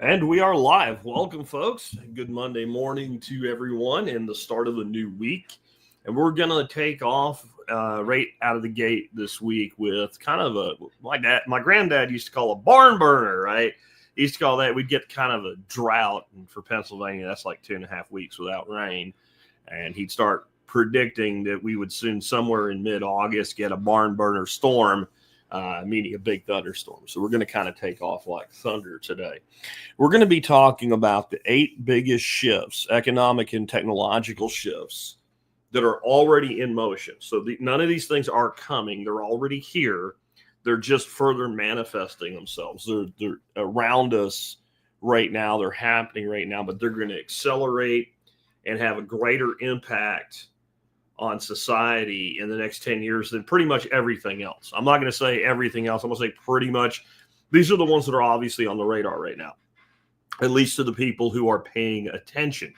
And we are live. Welcome, folks. Good Monday morning to everyone and the start of a new week. And we're going to take off right out of the gate this week with kind of my granddad used to call a barn burner, right? He used to call that, we'd get kind of a drought. And for Pennsylvania, that's like 2.5 weeks without rain. And he'd start predicting that we would soon, somewhere in mid-August, get a barn burner storm, meaning a big thunderstorm. So we're going to kind of take off like thunder today. We're going to be talking about the 8 biggest shifts, economic and technological shifts, that are already in motion. So none of these things are coming. They're already here. They're just further manifesting themselves. They're around us right now. They're happening right now, but they're going to accelerate and have a greater impact on society in the next 10 years than pretty much everything else. I'm not going to say everything else. I'm going to say pretty much these are the ones that are obviously on the radar right now, at least to the people who are paying attention.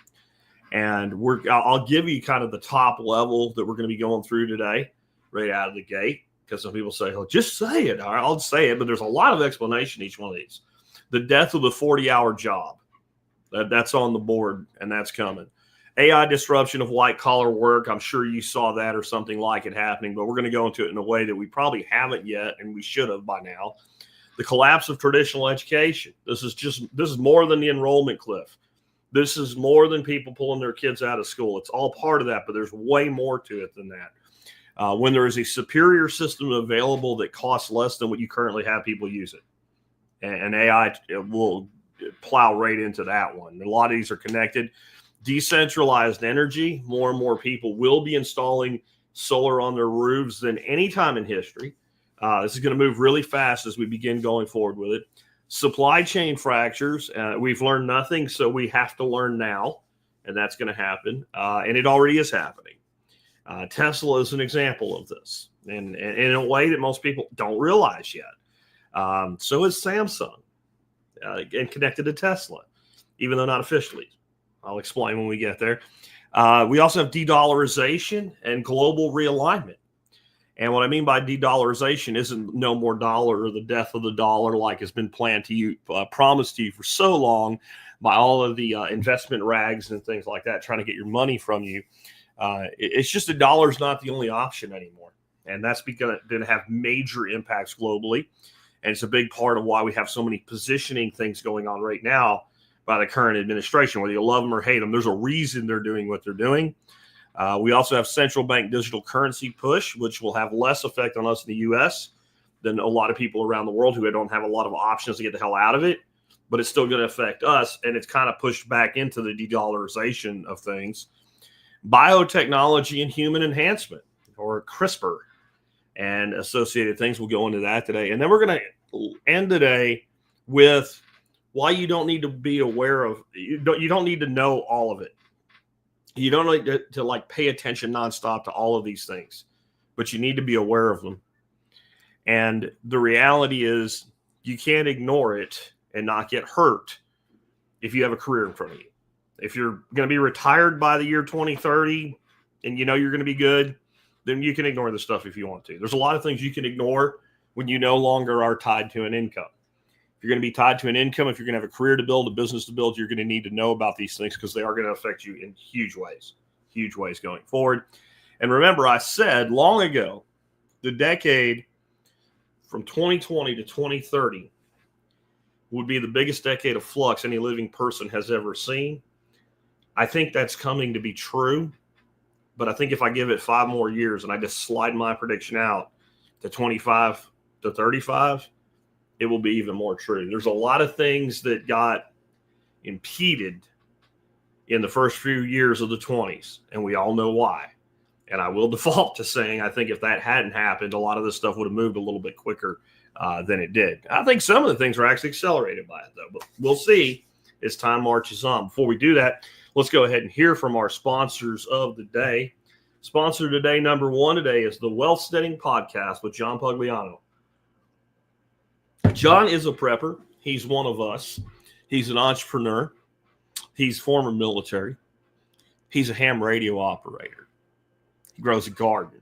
And I'll give you kind of the top level that we're going to be going through today, right out of the gate, because some people say, oh, just say it. All right, I'll say it, but there's a lot of explanation each one of these. The death of the 40-hour job, that's on the board, and that's coming. AI disruption of white-collar work. I'm sure you saw that or something like it happening, but we're going to go into it in a way that we probably haven't yet, and we should have by now. The collapse of traditional education. This is more than the enrollment cliff. This is more than people pulling their kids out of school. It's all part of that, but there's way more to it than that. When there is a superior system available that costs less than what you currently have, people use it. And AI will plow right into that one. A lot of these are connected. Decentralized energy. More and more people will be installing solar on their roofs than any time in history. This is going to move really fast as we begin going forward with it. Supply chain fractures. We've learned nothing, so we have to learn now, and that's going to happen. And it already is happening. Tesla is an example of this, and in a way that most people don't realize yet. So is Samsung, and connected to Tesla, even though not officially. I'll explain when we get there. We also have de-dollarization and global realignment. And what I mean by de-dollarization isn't no more dollar or the death of the dollar like has been planned to you, promised to you for so long by all of the investment rags and things like that, trying to get your money from you. It's just the dollar's not the only option anymore. And that's going to have major impacts globally. And it's a big part of why we have so many positioning things going on right now by the current administration, whether you love them or hate them. There's a reason they're doing what they're doing. We also have central bank digital currency push, which will have less effect on us in the U.S. than a lot of people around the world who don't have a lot of options to get the hell out of it. But it's still going to affect us, and it's kind of pushed back into the de-dollarization of things. Biotechnology and human enhancement, or CRISPR, and associated things. We'll go into that today. And then we're going to end today with why you don't need to be aware of, you don't need to know all of it. You don't need to like pay attention nonstop to all of these things, but you need to be aware of them. And the reality is you can't ignore it and not get hurt if you have a career in front of you. If you're going to be retired by the year 2030 and you know you're going to be good, then you can ignore the stuff if you want to. There's a lot of things you can ignore when you no longer are tied to an income. If you're going to be tied to an income, if you're going to have a career to build, a business to build, you're going to need to know about these things because they are going to affect you in huge ways going forward. And remember, I said long ago, the decade from 2020 to 2030 would be the biggest decade of flux any living person has ever seen. I think that's coming to be true. But I think if I give it 5 more years and I just slide my prediction out to 25 to 35, it will be even more true. There's a lot of things that got impeded in the first few years of the 20s, and we all know why. And I will default to saying I think if that hadn't happened, a lot of this stuff would have moved a little bit quicker than it did. I think some of the things were actually accelerated by it, though. But we'll see as time marches on. Before we do that, let's go ahead and hear from our sponsors of the day. Sponsor today, number 1 today, is the Wealth Steading Podcast with John Pugliano. John is a prepper. He's one of us. He's an entrepreneur. He's former military. He's a ham radio operator. He grows a garden.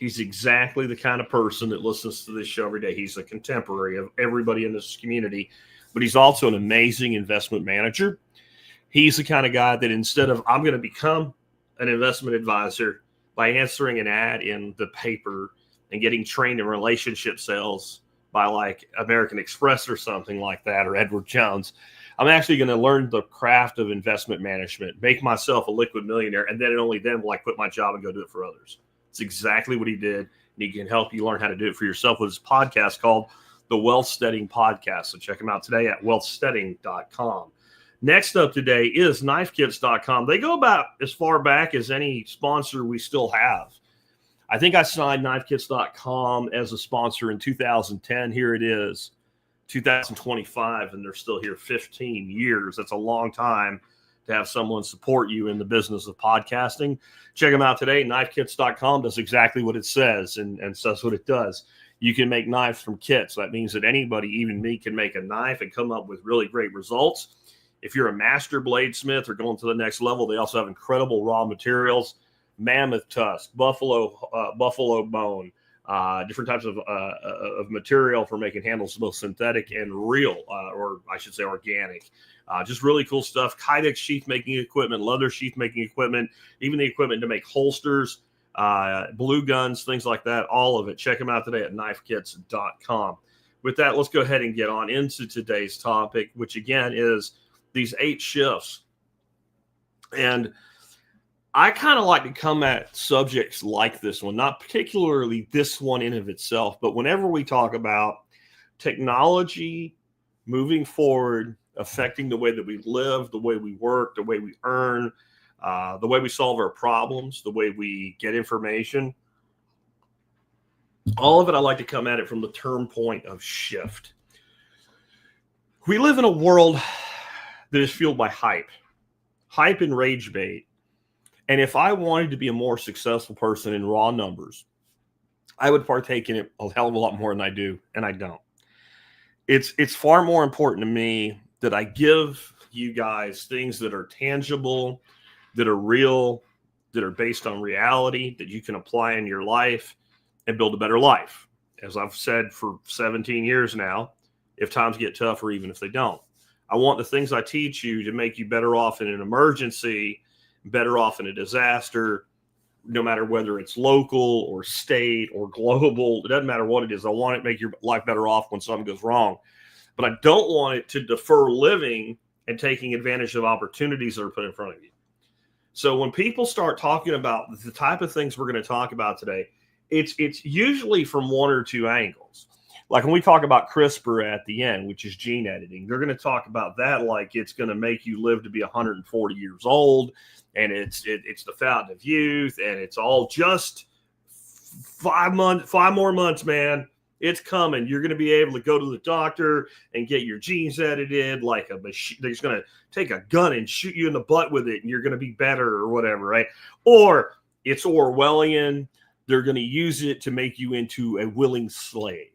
He's exactly the kind of person that listens to this show every day. He's a contemporary of everybody in this community, but he's also an amazing investment manager. He's the kind of guy that instead of I'm going to become an investment advisor by answering an ad in the paper and getting trained in relationship sales by like American Express or something like that, or Edward Jones, I'm actually going to learn the craft of investment management, make myself a liquid millionaire, and then and only then will I quit my job and go do it for others. It's exactly what he did, and he can help you learn how to do it for yourself with his podcast called the Wealthsteading Podcast. So check him out today at wealthsteading.com. Next up today is knifekits.com. They go about as far back as any sponsor we still have. I think I signed knifekits.com as a sponsor in 2010. Here it is, 2025, and they're still here 15 years. That's a long time to have someone support you in the business of podcasting. Check them out today. Knifekits.com does exactly what it says and says what it does. You can make knives from kits. That means that anybody, even me, can make a knife and come up with really great results. If you're a master bladesmith or going to the next level, they also have incredible raw materials, mammoth tusk, buffalo bone, different types of material for making handles, both synthetic and real, or I should say organic. Just really cool stuff. Kydex sheath making equipment, leather sheath making equipment, even the equipment to make holsters, blue guns, things like that, all of it. Check them out today at knifekits.com. With that, let's go ahead and get on into today's topic, which again is these 8 shifts. And I kind of like to come at subjects like this one, not particularly this one in of itself, but whenever we talk about technology moving forward, affecting the way that we live, the way we work, the way we earn, the way we solve our problems, the way we get information, all of it, I like to come at it from the term point of shift. We live in a world that is fueled by hype and rage bait. And if I wanted to be a more successful person in raw numbers, I would partake in it a hell of a lot more than I do, and I don't. It's far more important to me that I give you guys things that are tangible, that are real, that are based on reality, that you can apply in your life and build a better life. As I've said for 17 years now, if times get tough or even if they don't. I want the things I teach you to make you better off in an emergency, better off in a disaster, no matter whether it's local or state or global. It doesn't matter what it is. I want it to make your life better off when something goes wrong. But I don't want it to defer living and taking advantage of opportunities that are put in front of you. So when people start talking about the type of things we're going to talk about today, it's usually from one or two angles. Like when we talk about CRISPR at the end, which is gene editing, they're going to talk about that like it's going to make you live to be 140 years old, and it's the fountain of youth, and it's all just 5 more months, man. It's coming. You're going to be able to go to the doctor and get your genes edited like a machine. They're going to take a gun and shoot you in the butt with it, and you're going to be better or whatever, right? Or it's Orwellian. They're going to use it to make you into a willing slave.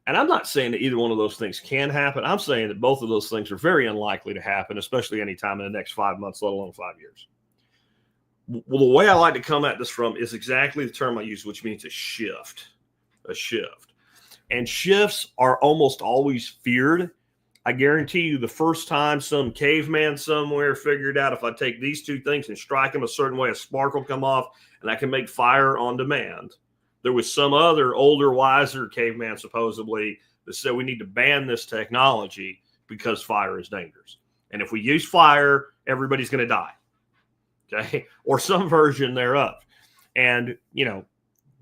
And I'm not saying that either one of those things can happen. I'm saying that both of those things are very unlikely to happen, especially anytime in the next 5 months, let alone 5 years. Well, the way I like to come at this from is exactly the term I use, which means a shift. A shift. And shifts are almost always feared. I guarantee you the first time some caveman somewhere figured out if I take these two things and strike them a certain way, a spark will come off and I can make fire on demand. There was some other older, wiser caveman supposedly that said we need to ban this technology because fire is dangerous. And if we use fire, everybody's going to die. Okay. Or some version thereof. And, you know,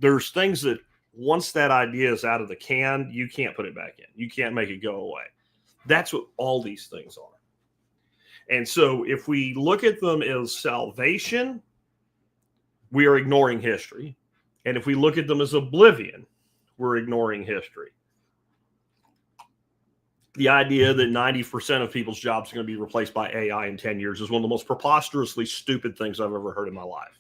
there's things that once that idea is out of the can, you can't put it back in. You can't make it go away. That's what all these things are. And so if we look at them as salvation, we are ignoring history. And if we look at them as oblivion, we're ignoring history. The idea that 90% of people's jobs are going to be replaced by AI in 10 years is one of the most preposterously stupid things I've ever heard in my life.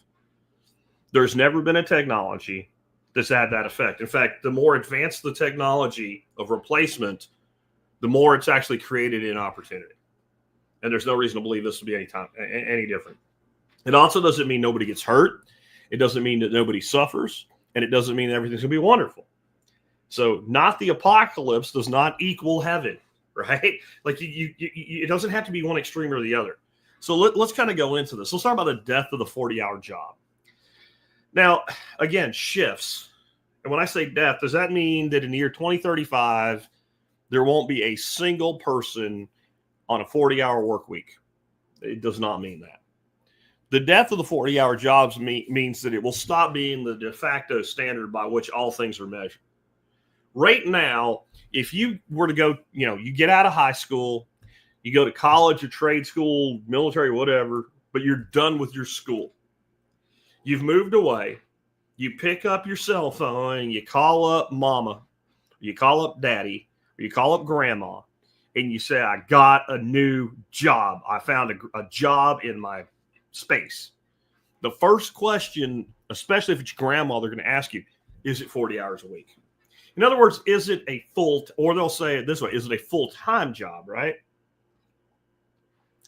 There's never been a technology that's had that effect. In fact, the more advanced the technology of replacement, the more it's actually created an opportunity. And there's no reason to believe this will be any different. It also doesn't mean nobody gets hurt. It doesn't mean that nobody suffers. and it doesn't mean everything's going to be wonderful. So not the apocalypse does not equal heaven, right? Like it doesn't have to be one extreme or the other. So let's kind of go into this. Let's talk about the death of the 40-hour job. Now, again, shifts. And when I say death, does that mean that in the year 2035, there won't be a single person on a 40-hour work week? It does not mean that. The death of the 40-hour jobs means that it will stop being the de facto standard by which all things are measured. Right now, if you were to go, you get out of high school, you go to college or trade school, military, whatever, but you're done with your school. You've moved away. You pick up your cell phone and you call up mama, you call up daddy, or you call up grandma, and you say, I got a new job. I found a job in my space. The first question, especially if it's your grandma, they're going to ask you, is it 40 hours a week? In other words, is it a or they'll say it this way, is it a full-time job, right?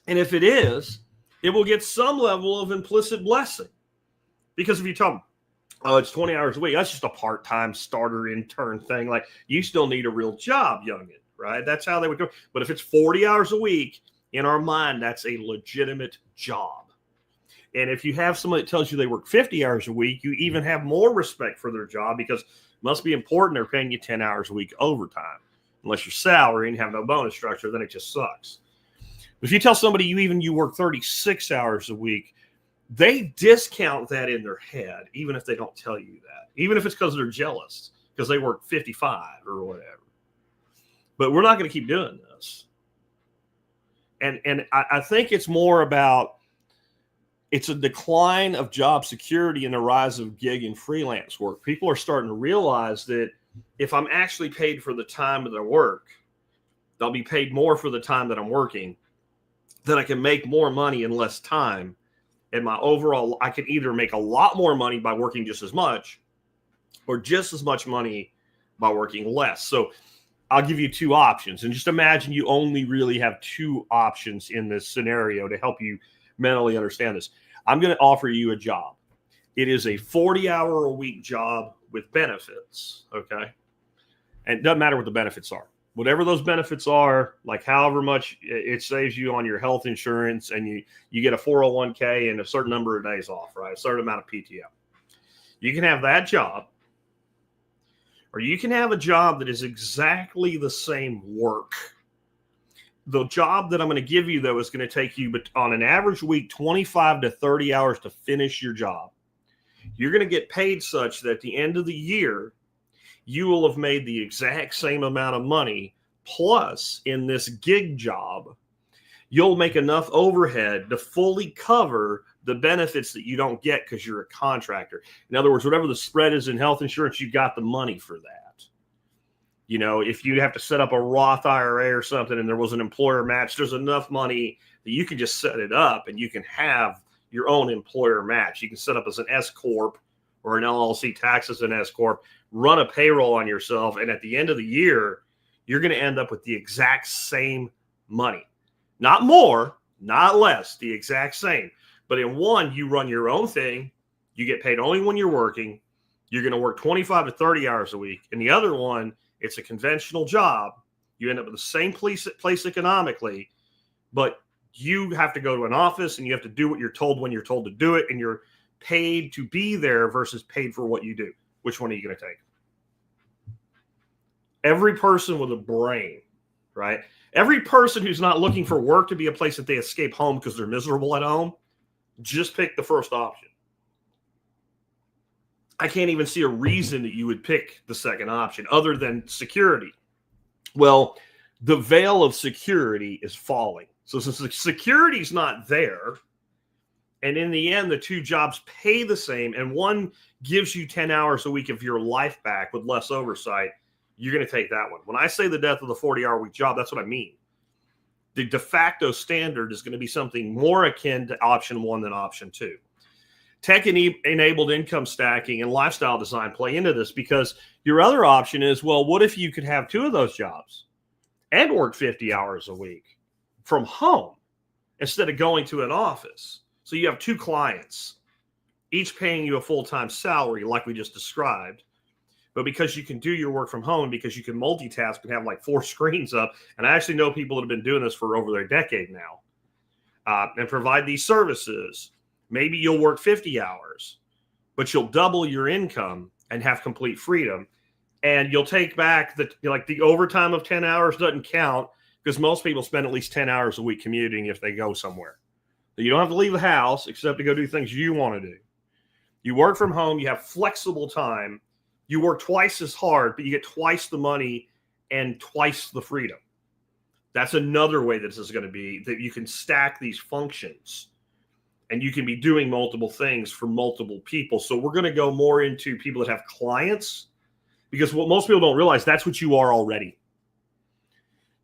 And if it is, it will get some level of implicit blessing. Because if you tell them, oh, it's 20 hours a week, that's just a part-time starter intern thing. Like, you still need a real job, youngin', right? That's how they would go. But if it's 40 hours a week, in our mind, that's a legitimate job. And if you have somebody that tells you they work 50 hours a week, you even have more respect for their job because it must be important they're paying you 10 hours a week overtime. Unless you're salary and have no bonus structure, then it just sucks. But if you tell somebody you work 36 hours a week, they discount that in their head, even if they don't tell you that, even if it's because they're jealous because they work 55 or whatever. But we're not going to keep doing this. And I think it's more about, it's a decline of job security and the rise of gig and freelance work. People are starting to realize that if I'm actually paid for the time of their work, they'll be paid more for the time that I'm working, then I can make more money in less time. And my overall, I can either make a lot more money by working just as much or just as much money by working less. So I'll give you two options. And just imagine you only really have two options in this scenario to help you mentally understand this. I'm going to offer you a job. It is a 40-hour-a-week job with benefits, okay? And it doesn't matter what the benefits are. Whatever those benefits are, like however much it saves you on your health insurance, and you get a 401k and a certain number of days off, right? A certain amount of PTO. You can have that job, or you can have a job that is exactly the same work. The job that I'm going to give you, though, is going to take you, on an average week, 25 to 30 hours to finish your job. You're going to get paid such that at the end of the year, you will have made the exact same amount of money. Plus, in this gig job, you'll make enough overhead to fully cover the benefits that you don't get because you're a contractor. In other words, whatever the spread is in health insurance, you got the money for that. If you have to set up a Roth IRA or something and there was an employer match, there's enough money that you can just set it up and you can have your own employer match. You can set up as an S Corp or an LLC, tax as an S Corp, run a payroll on yourself, and at the end of the year, you're going to end up with the exact same money. Not more, not less, the exact same. But in one, you run your own thing. You get paid only when you're working. You're going to work 25 to 30 hours a week. And the other one, it's a conventional job. You end up with the same place economically, but you have to go to an office and you have to do what you're told when you're told to do it, and you're paid to be there versus paid for what you do. Which one are you going to take? Every person with a brain, right? Every person who's not looking for work to be a place that they escape home because they're miserable at home, just pick the first option. I can't even see a reason that you would pick the second option other than security. Well, the veil of security is falling. So since the security's not there, and in the end, the two jobs pay the same, and one gives you 10 hours a week of your life back with less oversight, you're going to take that one. When I say the death of the 40-hour-week job, that's what I mean. The de facto standard is going to be something more akin to option one than option two. Tech-enabled income stacking and lifestyle design play into this, because your other option is, well, what if you could have two of those jobs and work 50 hours a week from home instead of going to an office? So you have two clients each paying you a full-time salary like we just described. But because you can do your work from home, because you can multitask and have like 4 screens up, and I actually know people that have been doing this for over a decade now, and provide these services, maybe you'll work 50 hours, but you'll double your income and have complete freedom. And you'll take back the overtime of 10 hours doesn't count, because most people spend at least 10 hours a week commuting if they go somewhere. So you don't have to leave the house except to go do things you want to do. You work from home, you have flexible time, you work twice as hard, but you get twice the money and twice the freedom. That's another way that this is going to be, that you can stack these functions and you can be doing multiple things for multiple people. So we're going to go more into people that have clients, because what most people don't realize, that's what you are already.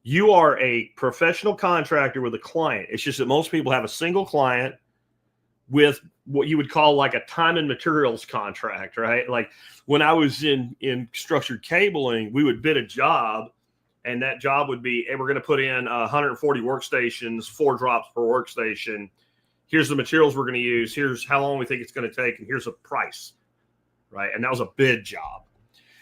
You are a professional contractor with a client. It's just that most people have a single client with what you would call like a time and materials contract, right? Like when I was in structured cabling, we would bid a job, and that job would be, hey, we're going to put in 140 workstations, 4 drops per workstation. Here's the materials we're going to use. Here's how long we think it's going to take, and here's a price, right? And that was a bid job.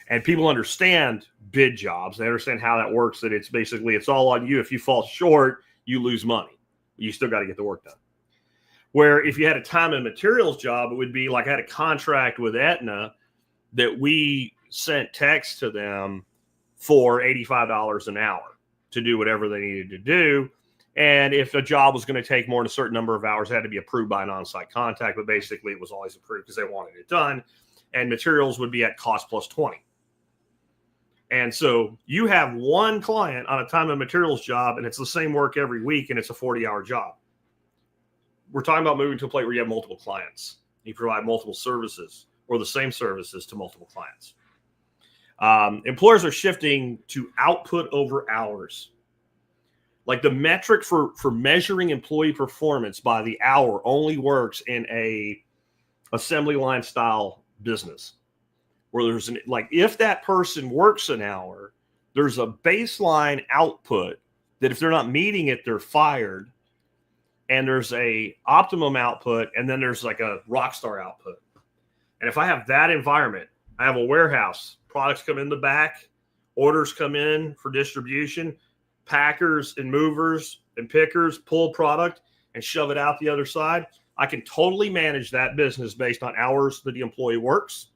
And people understand bid jobs. They understand how that works, that it's basically, it's all on you. If you fall short, you lose money. You still got to get the work done. Where if you had a time and materials job, it would be like I had a contract with Aetna that we sent text to them for $85 an hour to do whatever they needed to do. And if a job was going to take more than a certain number of hours, it had to be approved by an on-site contact. But basically, it was always approved because they wanted it done. And materials would be at cost plus 20. And so you have one client on a time and materials job, and it's the same work every week, and it's a 40-hour job. We're talking about moving to a place where you have multiple clients. You provide multiple services or the same services to multiple clients. Employers are shifting to output over hours. Like the metric for measuring employee performance by the hour only works in a assembly line style business, where there's if that person works an hour, there's a baseline output that if they're not meeting it, they're fired. And there's a optimum output, and then there's like a rock star output. And if I have that environment, I have a warehouse, products come in the back, orders come in for distribution, packers and movers and pickers pull product and shove it out the other side. I can totally manage that business based on hours that the employee works.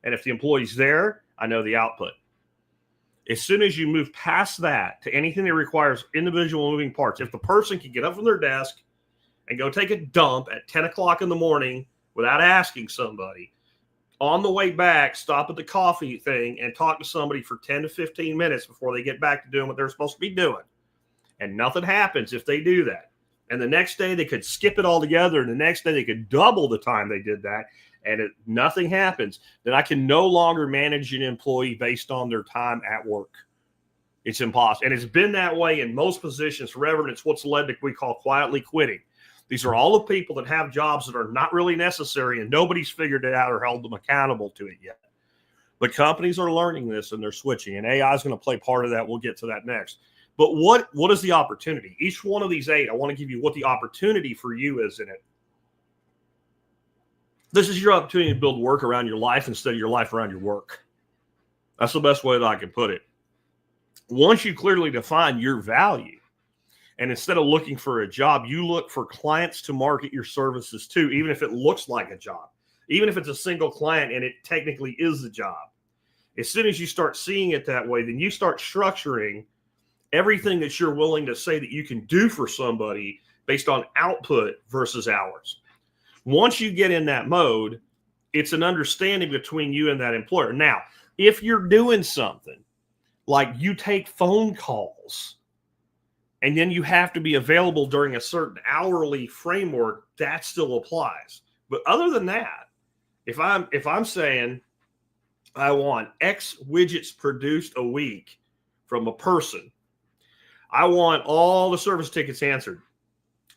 And if the employee's there, I know the output. As soon as you move past that to anything that requires individual moving parts, if the person can get up from their desk and go take a dump at 10 o'clock in the morning without asking somebody, on the way back, stop at the coffee thing and talk to somebody for 10 to 15 minutes before they get back to doing what they're supposed to be doing. And nothing happens if they do that. And the next day they could skip it altogether, and the next day they could double the time they did that, and nothing happens. Then I can no longer manage an employee based on their time at work. It's impossible. And it's been that way in most positions forever, and it's what's led to what we call quietly quitting. These are all the people that have jobs that are not really necessary, and nobody's figured it out or held them accountable to it yet. But companies are learning this, and they're switching, and AI is going to play part of that. We'll get to that next. But what is the opportunity? Each one of these 8, I want to give you what the opportunity for you is in it. This is your opportunity to build work around your life instead of your life around your work. That's the best way that I can put it. Once you clearly define your value, and instead of looking for a job, you look for clients to market your services to, even if it looks like a job, even if it's a single client and it technically is a job. As soon as you start seeing it that way, then you start structuring everything that you're willing to say that you can do for somebody based on output versus hours. Once you get in that mode, it's an understanding between you and that employer. Now, if you're doing something like you take phone calls and then you have to be available during a certain hourly framework, that still applies. But other than that, if I'm saying I want X widgets produced a week from a person, I want all the service tickets answered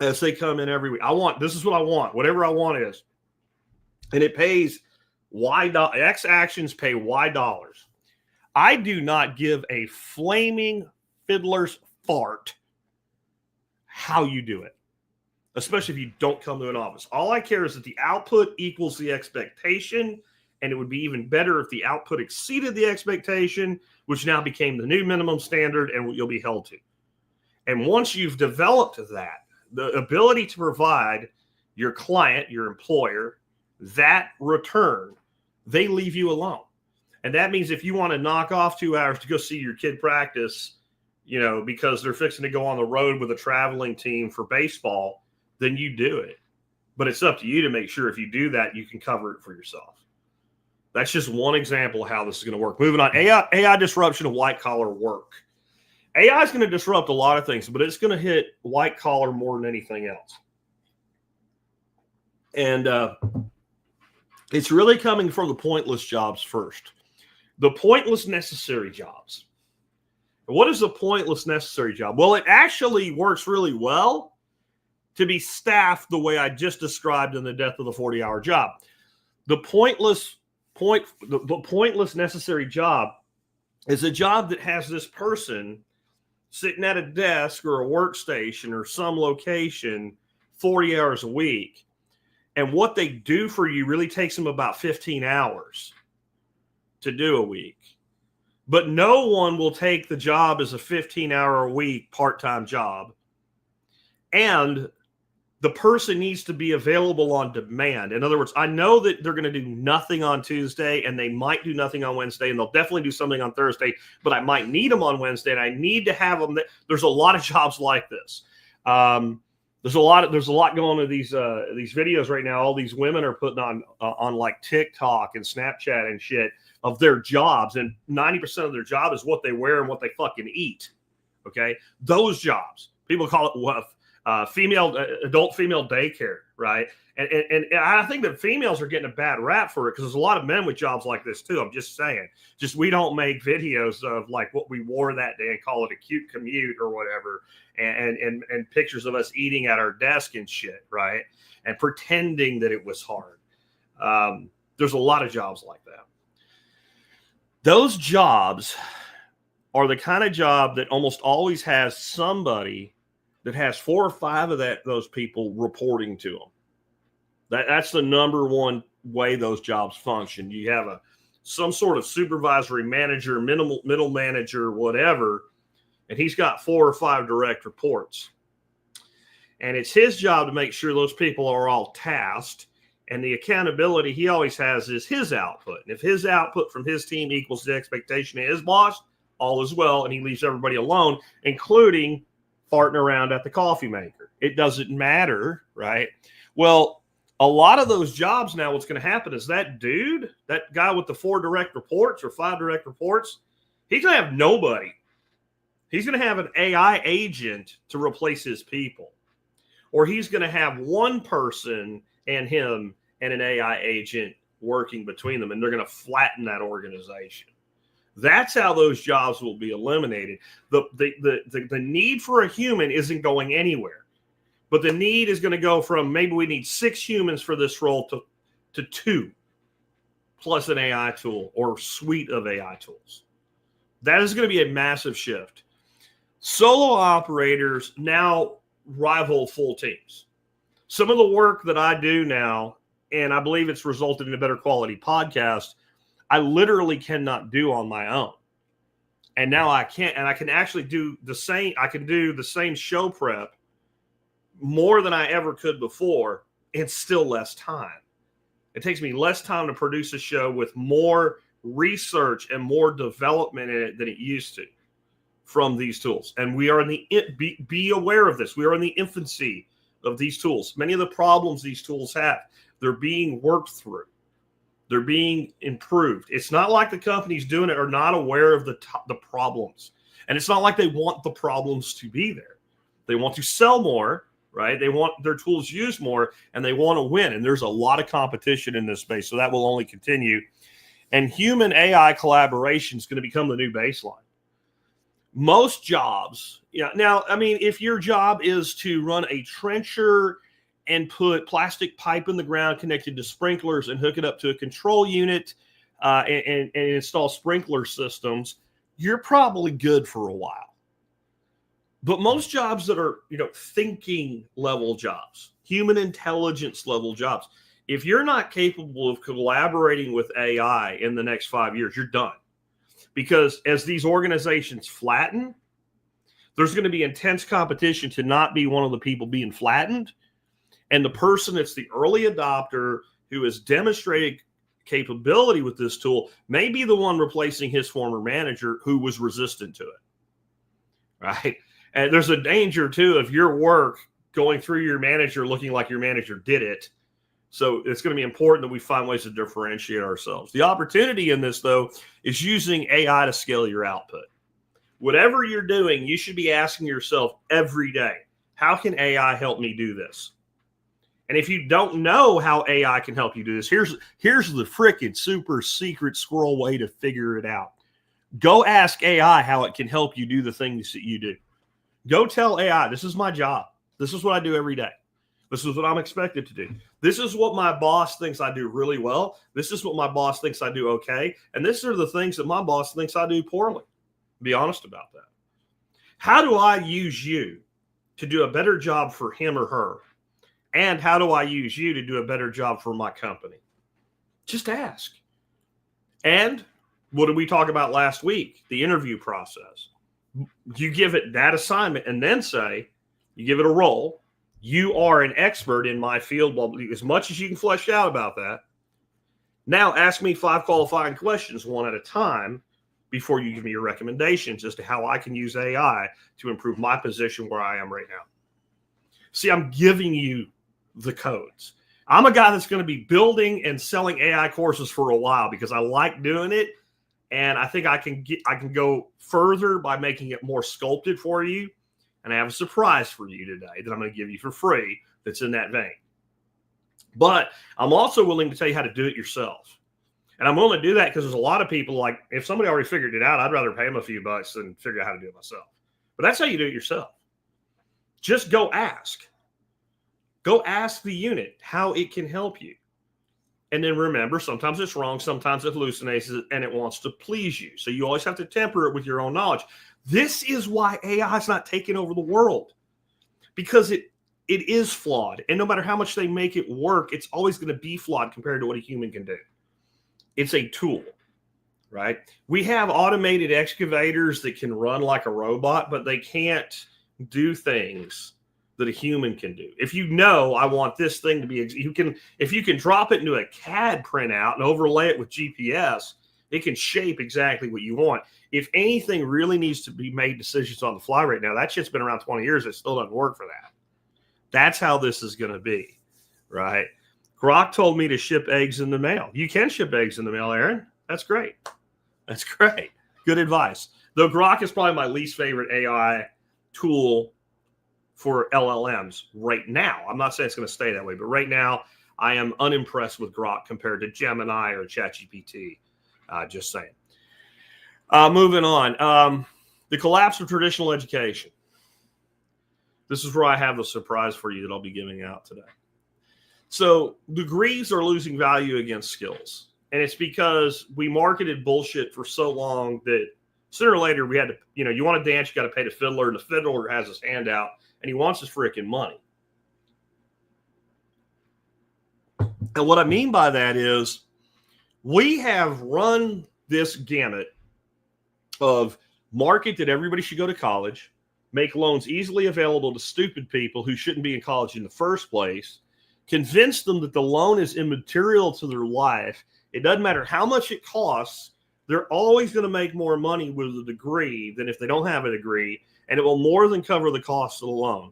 as they come in every week. This is what I want, whatever I want is. And it pays Y, X actions pay Y dollars. I do not give a flaming fiddler's fart how you do it. especially if you don't come to an office. All I care is that the output equals the expectation, and it would be even better if the output exceeded the expectation, which now became the new minimum standard and what you'll be held to. And once you've developed that, the ability to provide your client, your employer, that return, they leave you alone. And that means if you want to knock off 2 hours to go see your kid practice, because they're fixing to go on the road with a traveling team for baseball, then you do it. But it's up to you to make sure if you do that, you can cover it for yourself. That's just one example of how this is going to work. Moving on, AI disruption of white-collar work. AI is going to disrupt a lot of things, but it's going to hit white-collar more than anything else. And it's really coming from the pointless jobs first. The pointless necessary jobs. What is a pointless necessary job? Well, it actually works really well to be staffed the way I just described in the death of the 40-hour job. The pointless necessary job is a job that has this person sitting at a desk or a workstation or some location 40 hours a week. And what they do for you really takes them about 15 hours to do a week. But no one will take the job as a 15-hour-a-week part-time job. And the person needs to be available on demand. In other words, I know that they're going to do nothing on Tuesday, and they might do nothing on Wednesday, and they'll definitely do something on Thursday, but I might need them on Wednesday, and I need to have them. There's a lot of jobs like this. There's a lot going on these videos right now. All these women are putting on like TikTok and Snapchat and shit of their jobs, and 90% of their job is what they wear and what they fucking eat. Okay, those jobs, people call it adult female daycare, right? And I think that females are getting a bad rap for it because there's a lot of men with jobs like this too. I'm just saying, we don't make videos of like what we wore that day and call it a cute commute or whatever, and pictures of us eating at our desk and shit, right? And pretending that it was hard. There's a lot of jobs like that. Those jobs are the kind of job that almost always has somebody that has 4 or 5 of those people reporting to them. That's the number one way those jobs function. You have some sort of supervisory manager, middle manager, whatever, and he's got 4 or 5 direct reports. And it's his job to make sure those people are all tasked, and the accountability he always has is his output. And if his output from his team equals the expectation of his boss, all is well, and he leaves everybody alone, including farting around at the coffee maker. It doesn't matter, right? Well, a lot of those jobs now, what's going to happen is that dude, that guy with the 4 direct reports or 5 direct reports, he's going to have nobody. He's going to have an AI agent to replace his people. Or he's going to have one person and him and an AI agent working between them, and they're going to flatten that organization. That's how those jobs will be eliminated. The need for a human isn't going anywhere, but the need is going to go from maybe we need 6 humans for this role to 2 plus an AI tool or suite of AI tools. That is going to be a massive shift. Solo operators now rival full teams. Some of the work that I do now, and I believe it's resulted in a better quality podcast, I literally cannot do on my own. And now I can't, and I can actually do the same. I can do the same show prep more than I ever could before, and still less time. It takes me less time to produce a show with more research and more development in it than it used to from these tools. And we are be aware of this. We are in the infancy of these tools. Many of the problems these tools have, they're being worked through. They're being improved. It's not like the companies doing it are not aware of the problems. And it's not like they want the problems to be there. They want to sell more, right? They want their tools used more, and they want to win. And there's a lot of competition in this space, so that will only continue. And human AI collaboration is going to become the new baseline. Most jobs, now, I mean, if your job is to run a trencher and put plastic pipe in the ground connected to sprinklers and hook it up to a control unit and install sprinkler systems, you're probably good for a while. But most jobs that are, thinking level jobs, human intelligence level jobs, if you're not capable of collaborating with AI in the next 5 years, you're done. Because as these organizations flatten, there's going to be intense competition to not be one of the people being flattened. And the person that's the early adopter who has demonstrated capability with this tool may be the one replacing his former manager who was resistant to it. Right? And there's a danger, too, of your work going through your manager looking like your manager did it. So it's going to be important that we find ways to differentiate ourselves. The opportunity in this, though, is using AI to scale your output. Whatever you're doing, you should be asking yourself every day, how can AI help me do this? And if you don't know how AI can help you do this, here's the freaking super secret squirrel way to figure it out. Go ask AI how it can help you do the things that you do. Go tell AI, this is my job. This is what I do every day. This is what I'm expected to do. This is what my boss thinks I do really well. This is what my boss thinks I do okay. And these are the things that my boss thinks I do poorly. Be honest about that. How do I use you to do a better job for him or her? And how do I use you to do a better job for my company? Just ask. And what did we talk about last week? The interview process. You give it that assignment and then say, you give it a role. You are an expert in my field, as much as you can flesh out about that. Now ask me 5 qualifying questions one at a time before you give me your recommendations as to how I can use AI to improve my position where I am right now. See, I'm giving you the codes. I'm a guy that's going to be building and selling AI courses for a while because I like doing it. And I think I can go further by making it more sculpted for you. And I have a surprise for you today that I'm going to give you for free that's in that vein. But I'm also willing to tell you how to do it yourself. And I'm willing to do that because there's a lot of people like, if somebody already figured it out, I'd rather pay them a few bucks than figure out how to do it myself. But that's how you do it yourself. Just go ask. Go ask the unit how it can help you. And then remember, sometimes it's wrong, sometimes it hallucinates and it wants to please you. So you always have to temper it with your own knowledge. This is why AI is not taking over the world, because it is flawed. And no matter how much they make it work, it's always going to be flawed compared to what a human can do. It's a tool, right? We have automated excavators that can run like a robot, but they can't do things that a human can do. If you know, I want this thing to be, if you can drop it into a CAD printout and overlay it with GPS, it can shape exactly what you want. If anything really needs to be made decisions on the fly right now, that shit's been around 20 years. It still doesn't work for that. That's how this is going to be, right? Grok told me to ship eggs in the mail. You can ship eggs in the mail, Aaron. That's great. That's great. Good advice. Though Grok is probably my least favorite AI tool for LLMs right now. I'm not saying it's going to stay that way, but right now I am unimpressed with Grok compared to Gemini or ChatGPT. Just saying. Moving on. The collapse of traditional education. This is where I have a surprise for you that I'll be giving out today. So degrees are losing value against skills. And it's because we marketed bullshit for so long that sooner or later we had to, you want to dance, you got to pay the fiddler, and the fiddler has his hand out and he wants his freaking money. And what I mean by that is we have run this gamut of market that everybody should go to college, make loans easily available to stupid people who shouldn't be in college in the first place, convince them that the loan is immaterial to their life. It doesn't matter how much it costs. They're always going to make more money with a degree than if they don't have a degree, and it will more than cover the cost of the loan.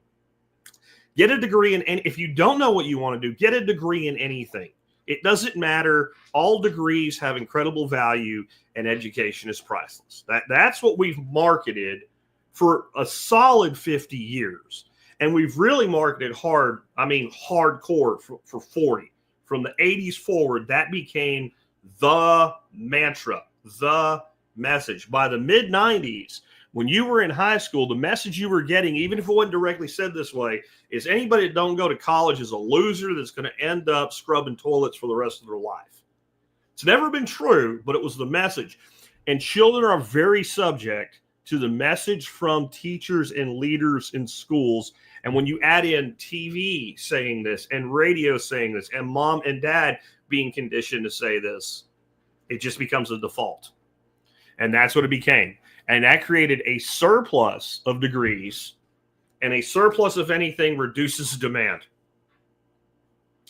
Get a degree in, and if you don't know what you want to do, get a degree in anything. It doesn't matter. All degrees have incredible value, and education is priceless. That's what we've marketed for a solid 50 years. And we've really marketed hardcore for 40. From the 80s forward, that became the mantra, the message. By the mid-90s, when you were in high school, the message you were getting, even if it wasn't directly said this way, is anybody that don't go to college is a loser that's going to end up scrubbing toilets for the rest of their life. It's never been true, but it was the message. And children are very subject to the message from teachers and leaders in schools. And when you add in TV saying this and radio saying this and mom and dad being conditioned to say this, it just becomes a default. And that's what it became. And that created a surplus of degrees, and a surplus of anything reduces demand.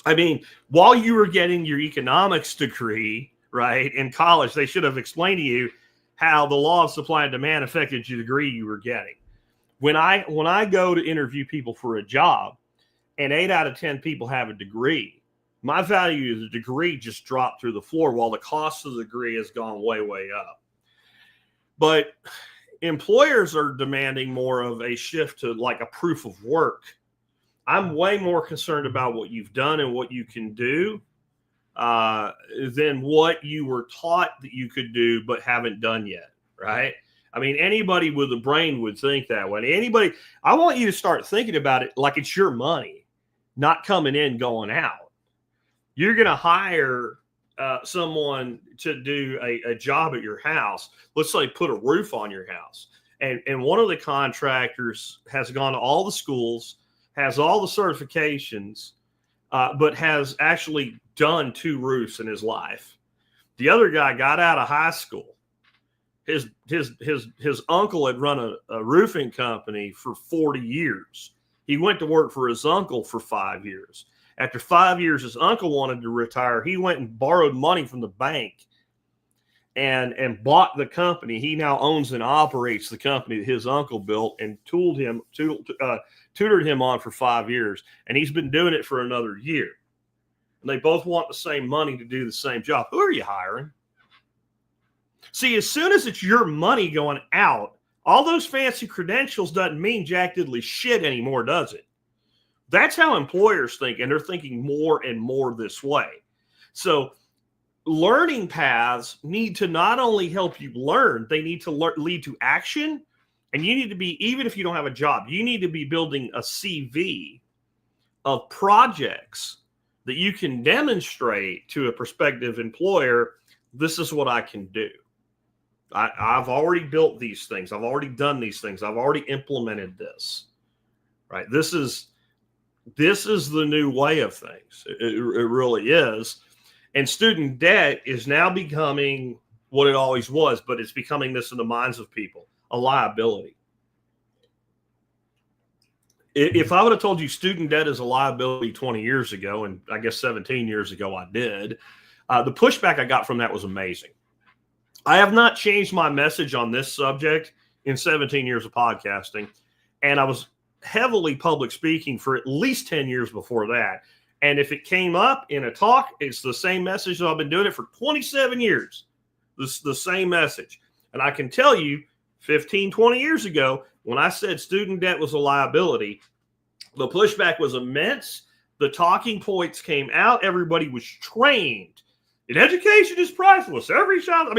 I mean, while you were getting your economics degree, right, in college, they should have explained to you how the law of supply and demand affected your degree you were getting. When I go to interview people for a job and 8 out of 10 people have a degree, my value of the degree just dropped through the floor while the cost of the degree has gone way, way up. But employers are demanding more of a shift to like a proof of work. I'm way more concerned about what you've done and what you can do than what you were taught that you could do but haven't done yet, right? I mean, anybody with a brain would think that way. I want you to start thinking about it like it's your money, not coming in, going out. You're going to hire someone to do a job at your house. Let's say put a roof on your house. And one of the contractors has gone to all the schools, has all the certifications, but has actually done 2 roofs in his life. The other guy got out of high school. His uncle had run a roofing company for 40 years. He went to work for his uncle for 5 years. After 5 years, his uncle wanted to retire. He went and borrowed money from the bank and bought the company. He now owns and operates the company that his uncle built and tutored him on for 5 years. And he's been doing it for another year. And they both want the same money to do the same job. Who are you hiring? See, as soon as it's your money going out, all those fancy credentials doesn't mean jack diddly shit anymore, does it? That's how employers think, and they're thinking more and more this way. So learning paths need to not only help you learn, they need to lead to action. And you need to be, even if you don't have a job, you need to be building a CV of projects that you can demonstrate to a prospective employer. This is what I can do. I've already built these things. I've already done these things. I've already implemented this, right? This is the new way of things. It really is. And student debt is now becoming what it always was, but it's becoming this in the minds of people, a liability. If I would have told you student debt is a liability 20 years ago, and I guess 17 years ago I did, the pushback I got from that was amazing. I have not changed my message on this subject in 17 years of podcasting, and I was heavily public speaking for at least 10 years before that. And if it came up in a talk, it's the same message that I've been doing it for 27 years. The same message. And I can tell you 15, 20 years ago, when I said student debt was a liability, the pushback was immense. The talking points came out. Everybody was trained. And education is priceless. Every child,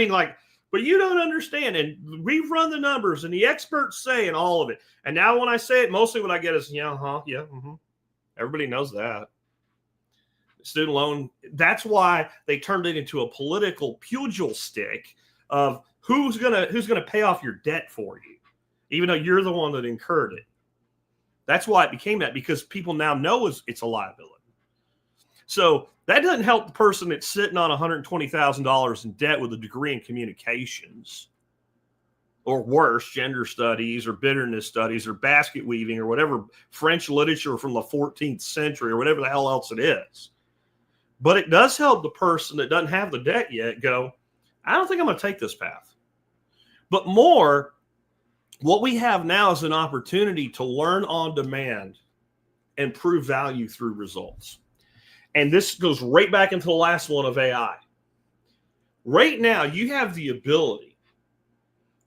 but you don't understand. And we've run the numbers and the experts say and all of it. And now when I say it, mostly what I get is, everybody knows that. Student loan, that's why they turned it into a political pugil stick of who's gonna pay off your debt for you, even though you're the one that incurred it. That's why it became that, because people now know it's a liability. So that doesn't help the person that's sitting on $120,000 in debt with a degree in communications, or worse, gender studies or bitterness studies or basket weaving or whatever, French literature from the 14th century or whatever the hell else it is. But it does help the person that doesn't have the debt yet go, I don't think I'm going to take this path. But more, what we have now is an opportunity to learn on demand and prove value through results. And this goes right back into the last one of AI. Right now, you have the ability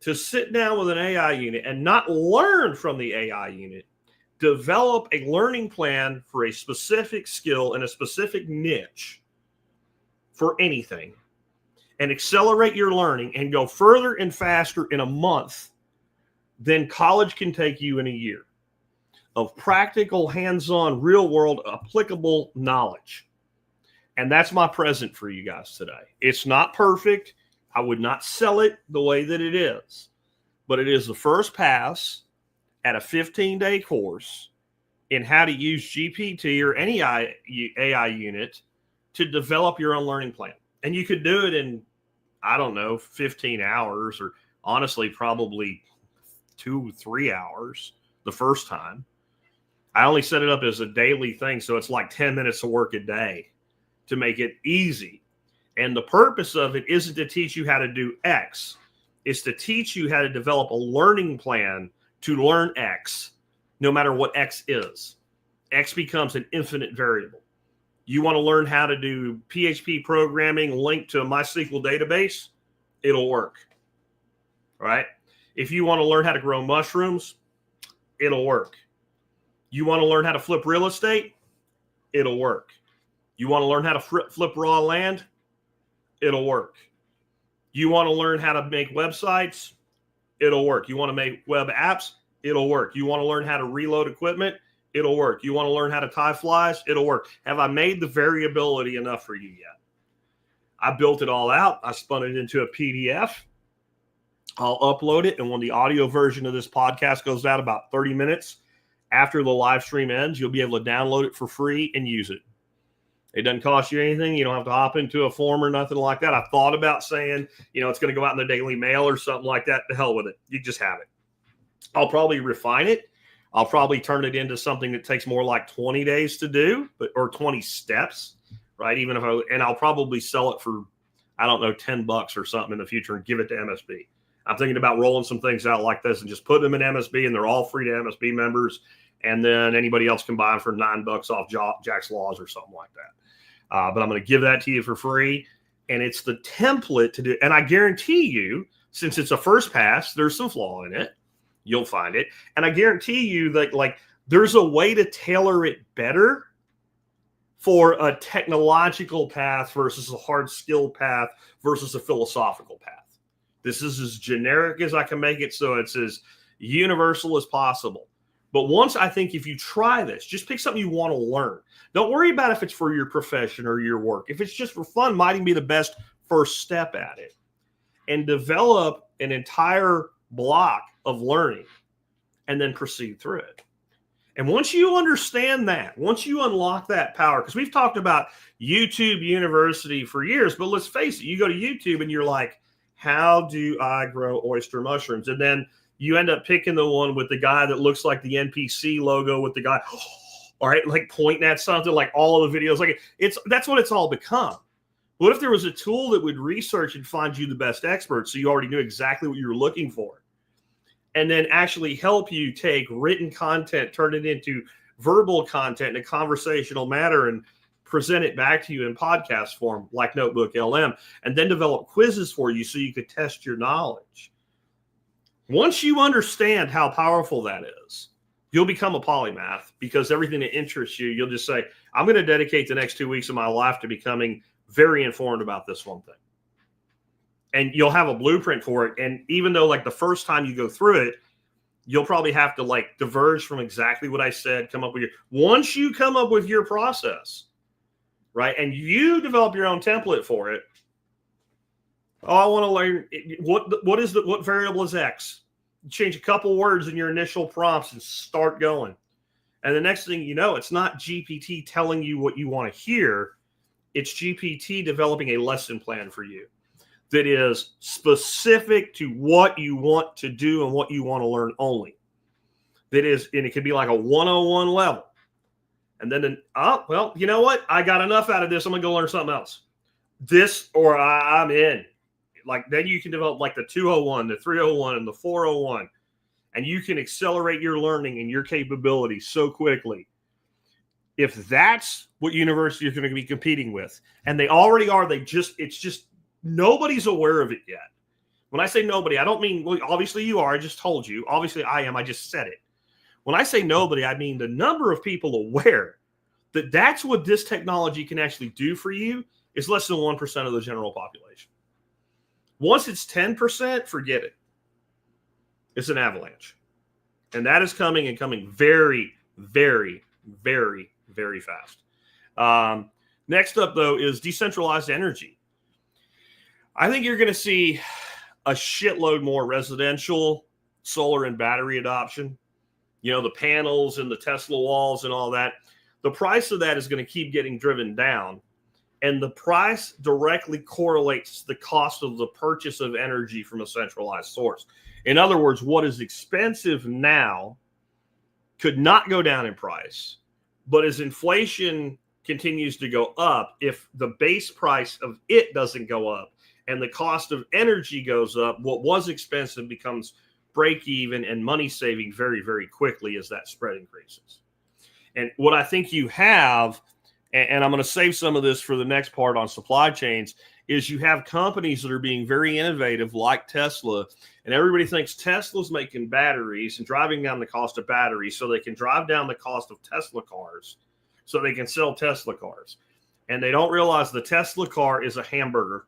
to sit down with an AI unit and not learn from the AI unit, develop a learning plan for a specific skill and a specific niche for anything, and accelerate your learning and go further and faster in a month than college can take you in a year of practical, hands-on, real-world, applicable knowledge. And that's my present for you guys today. It's not perfect. I would not sell it the way that it is. but it is the first pass at a 15-day course in how to use GPT or any AI unit to develop your own learning plan. And you could do it in, I don't know, 15 hours, or honestly, probably 2-3 hours the first time. I only set it up as a daily thing, so it's like 10 minutes of work a day to make it easy. And the purpose of it isn't to teach you how to do X. It's to teach you how to develop a learning plan to learn X, no matter what X is. X becomes an infinite variable. You want to learn how to do PHP programming linked to a MySQL database? It'll work, right? If you want to learn how to grow mushrooms, it'll work. You want to learn how to flip real estate? It'll work. You want to learn how to flip raw land? It'll work. You want to learn how to make websites? It'll work. You want to make web apps? It'll work. You want to learn how to reload equipment? It'll work. You want to learn how to tie flies? It'll work. Have I made the variability enough for you yet? I built it all out. I spun it into a PDF. I'll upload it. And when the audio version of this podcast goes out about 30 minutes after the live stream ends, you'll be able to download it for free and use it. It doesn't cost you anything. You don't have to hop into a form or nothing like that. I thought about saying, it's going to go out in the Daily Mail or something like that. To hell with it. You just have it. I'll probably refine it. I'll probably turn it into something that takes more like 20 days to do, or 20 steps, right? And I'll probably sell it for, I don't know, $10 or something in the future and give it to MSB. I'm thinking about rolling some things out like this and just put them in MSB, and they're all free to MSB members. And then anybody else can buy them for $9 off Jack's Laws or something like that. But I'm going to give that to you for free. And it's the template to do. And I guarantee you, since it's a first pass, there's some flaw in it. You'll find it. And I guarantee you that there's a way to tailor it better for a technological path versus a hard skill path versus a philosophical path. This is as generic as I can make it, so it's as universal as possible. But if you try this, just pick something you want to learn. Don't worry about if it's for your profession or your work. If it's just for fun, might even be the best first step at it. And develop an entire block of learning and then proceed through it. And once you understand that, once you unlock that power, because we've talked about YouTube University for years, but let's face it, you go to YouTube and you're like, how do I grow oyster mushrooms? And then you end up picking the one with the guy that looks like the NPC logo with the guy, all right, pointing at something, like all of the videos. That's what it's all become. What if there was a tool that would research and find you the best experts so you already knew exactly what you were looking for? And then actually help you take written content, turn it into verbal content in a conversational manner, and present it back to you in podcast form, like Notebook LM, and then develop quizzes for you so you could test your knowledge. Once you understand how powerful that is, you'll become a polymath, because everything that interests you, you'll just say, I'm going to dedicate the next 2 weeks of my life to becoming very informed about this one thing. And you'll have a blueprint for it. And even though the first time you go through it, you'll probably have to diverge from exactly what I said, once you come up with your process, right? And you develop your own template for it. Oh, I want to learn what variable is X? You change a couple words in your initial prompts and start going. And the next thing you know, it's not GPT telling you what you want to hear. It's GPT developing a lesson plan for you that is specific to what you want to do and what you want to learn only. And it could be like a 101 level. And then, you know what? I got enough out of this. I'm going to go learn something else. I'm in. Then you can develop the 201, the 301, and the 401. And you can accelerate your learning and your capabilities so quickly. If that's what university is going to be competing with, and they already are, it's just nobody's aware of it yet. When I say nobody, I don't mean, well, obviously you are. I just told you. Obviously I am. I just said it. When I say nobody, I mean the number of people aware that that's what this technology can actually do for you is less than 1% of the general population. Once it's 10%, forget it. It's an avalanche. And that is coming very, very, very, very fast. Next up, though, is decentralized energy. I think you're going to see a shitload more residential solar and battery adoption, the panels and the Tesla walls and all that, the price of that is going to keep getting driven down. And the price directly correlates to the cost of the purchase of energy from a centralized source. In other words, what is expensive now could not go down in price, but as inflation continues to go up, if the base price of it doesn't go up and the cost of energy goes up, what was expensive becomes break even and money saving very, very quickly as that spread increases. And what I think you have, and I'm going to save some of this for the next part on supply chains, is you have companies that are being very innovative like Tesla, and everybody thinks Tesla's making batteries and driving down the cost of batteries so they can drive down the cost of Tesla cars so they can sell Tesla cars. And they don't realize the Tesla car is a hamburger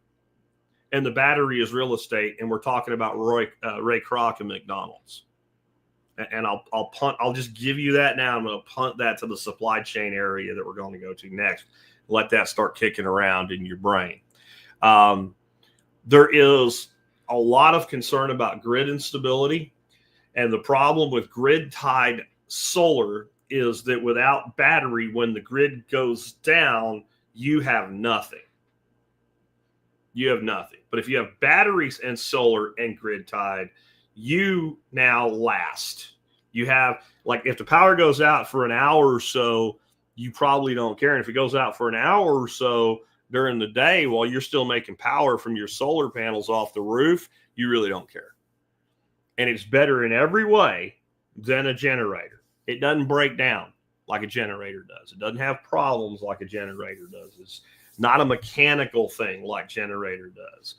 and the battery is real estate, and we're talking about Ray Kroc and McDonald's. And I'll just give you that now. I'm going to punt that to the supply chain area that we're going to go to next. Let that start kicking around in your brain. There is a lot of concern about grid instability. And the problem with grid-tied solar is that without battery, when the grid goes down, you have nothing. You have nothing. But if you have batteries and solar and grid-tied, you now last. You have, like, if the power goes out for an hour or so, you probably don't care. And if it goes out for an hour or so during the day while you're still making power from your solar panels off the roof, you really don't care. And it's better in every way than a generator. It doesn't break down like a generator does. It doesn't have problems like a generator does. It's not a mechanical thing like generator does.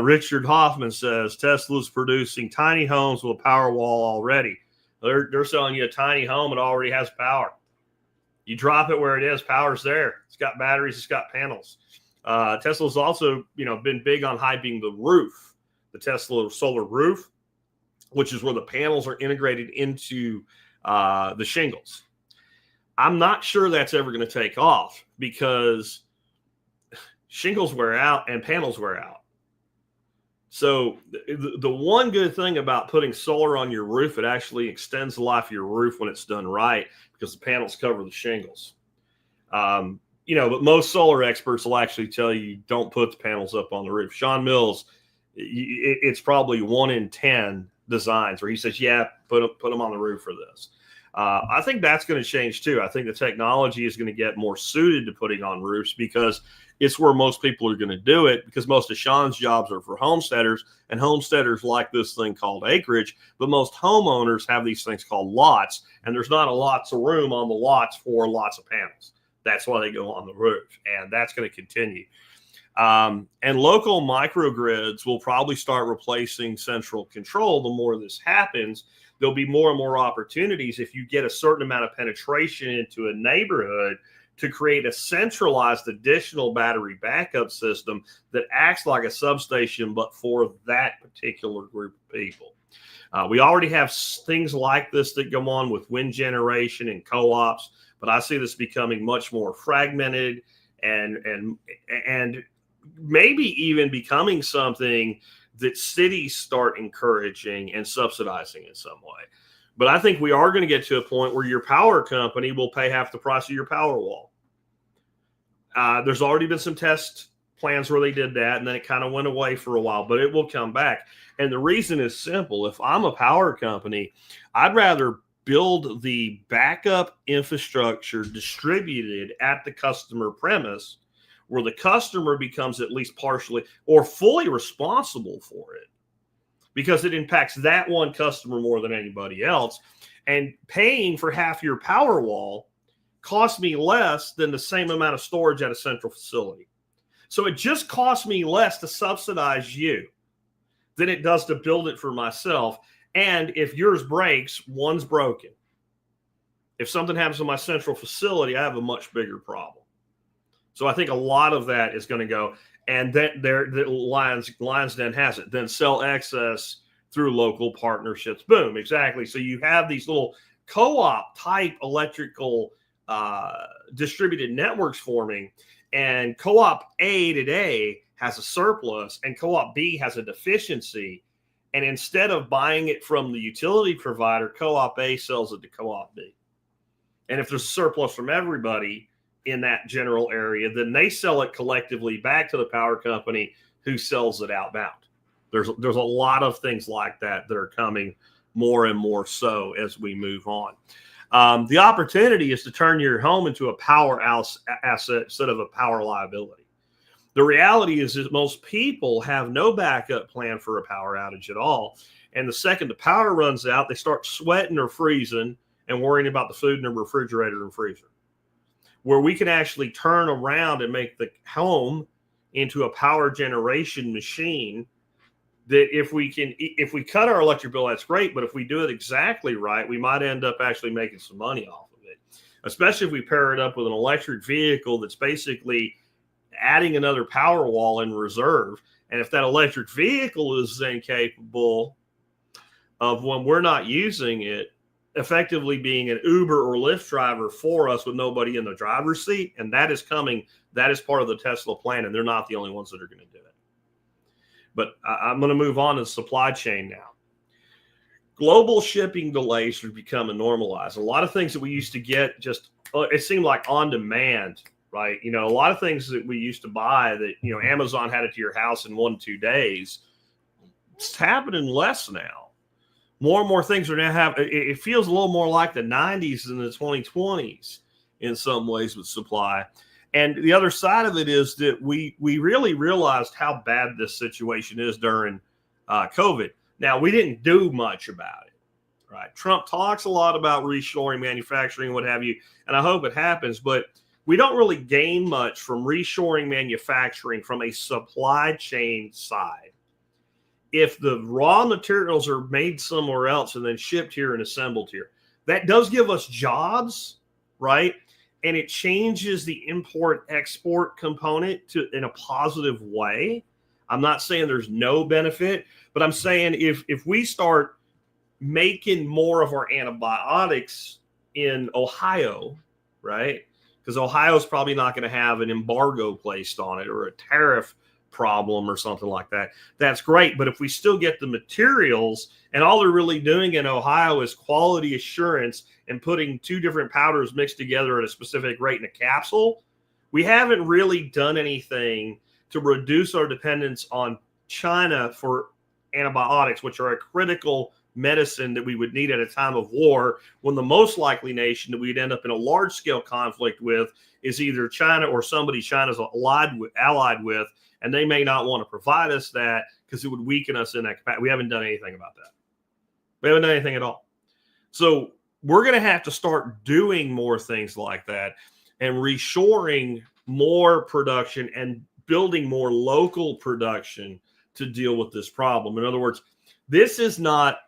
Richard Hoffman says Tesla's producing tiny homes with a power wall already. They're selling you a tiny home. It already has power. You drop it where it is, power's there. It's got batteries. It's got panels. Tesla's also, been big on hyping the roof, the Tesla solar roof, which is where the panels are integrated into the shingles. I'm not sure that's ever going to take off because shingles wear out and panels wear out. So the one good thing about putting solar on your roof, it actually extends the life of your roof when it's done right because the panels cover the shingles. But most solar experts will actually tell you don't put the panels up on the roof. Sean Mills, it's probably 1 in 10 designs where he says, yeah, put them on the roof for this. I think that's going to change too. I think the technology is going to get more suited to putting on roofs because it's where most people are going to do it, because most of Sean's jobs are for homesteaders, and homesteaders like this thing called acreage, but most homeowners have these things called lots, and there's not a lots of room on the lots for lots of panels. That's why they go on the roof, and that's going to continue. And local microgrids will probably start replacing central control. The more this happens, there'll be more and more opportunities if you get a certain amount of penetration into a neighborhood to create a centralized additional battery backup system that acts like a substation, but for that particular group of people. We already have things like this that go on with wind generation and co-ops, but I see this becoming much more fragmented and maybe even becoming something that cities start encouraging and subsidizing in some way. But I think we are going to get to a point where your power company will pay half the price of your power wall. There's already been some test plans where they did that, and then it kind of went away for a while, but it will come back. And the reason is simple. If I'm a power company, I'd rather build the backup infrastructure distributed at the customer premise where the customer becomes at least partially or fully responsible for it because it impacts that one customer more than anybody else. And paying for half your power wall costs me less than the same amount of storage at a central facility. So it just costs me less to subsidize you than it does to build it for myself. And if yours breaks, one's broken. If something happens to my central facility, I have a much bigger problem. So I think a lot of that is going to go, and then Lions Den has it. Then sell excess through local partnerships. Boom, exactly. So you have these little co-op type electrical distributed networks forming, and co-op A today has a surplus, and co-op B has a deficiency. And instead of buying it from the utility provider, co-op A sells it to co-op B. And if there's a surplus from everybody in that general area, then they sell it collectively back to the power company who sells it outbound. There's a lot of things like that that are coming more and more so as we move on. The opportunity is to turn your home into a power asset instead of a power liability. The reality is that most people have no backup plan for a power outage at all. And the second the power runs out, they start sweating or freezing and worrying about the food in their refrigerator and freezer. Where we can actually turn around and make the home into a power generation machine, that if we cut our electric bill, that's great. But if we do it exactly right, we might end up actually making some money off of it, especially if we pair it up with an electric vehicle that's basically adding another power wall in reserve. And if that electric vehicle is then capable of, when we're not using it, effectively being an Uber or Lyft driver for us with nobody in the driver's seat, and that is coming, that is part of the Tesla plan, and they're not the only ones that are going to do it. But I'm going to move on to the supply chain now. Global shipping delays are becoming normalized. A lot of things that we used to get just, it seemed like on demand, right? You know, a lot of things that we used to buy that, you know, Amazon had it to your house in 1-2 days. It's happening less now. More and more things are now happening. It feels a little more like the 90s than the 2020s in some ways with supply. And the other side of it is that we really realized how bad this situation is during COVID. Now, we didn't do much about it, right? Trump talks a lot about reshoring manufacturing, what have you, and I hope it happens, but we don't really gain much from reshoring manufacturing from a supply chain side. If the raw materials are made somewhere else and then shipped here and assembled here, that does give us jobs, right? And it changes the import-export component in a positive way. I'm not saying there's no benefit, but I'm saying if we start making more of our antibiotics in Ohio, right? Because Ohio is probably not going to have an embargo placed on it or a tariff problem or something like that. That's great. But if we still get the materials, and all they're really doing in Ohio is quality assurance and putting two different powders mixed together at a specific rate in a capsule, we haven't really done anything to reduce our dependence on China for antibiotics, which are a critical medicine that we would need at a time of war, when the most likely nation that we'd end up in a large scale conflict with is either China or somebody China's allied with, and they may not want to provide us that because it would weaken us in that capacity. We haven't done anything about that. We haven't done anything at all. So we're going to have to start doing more things like that and reshoring more production and building more local production to deal with this problem. In other words, this is not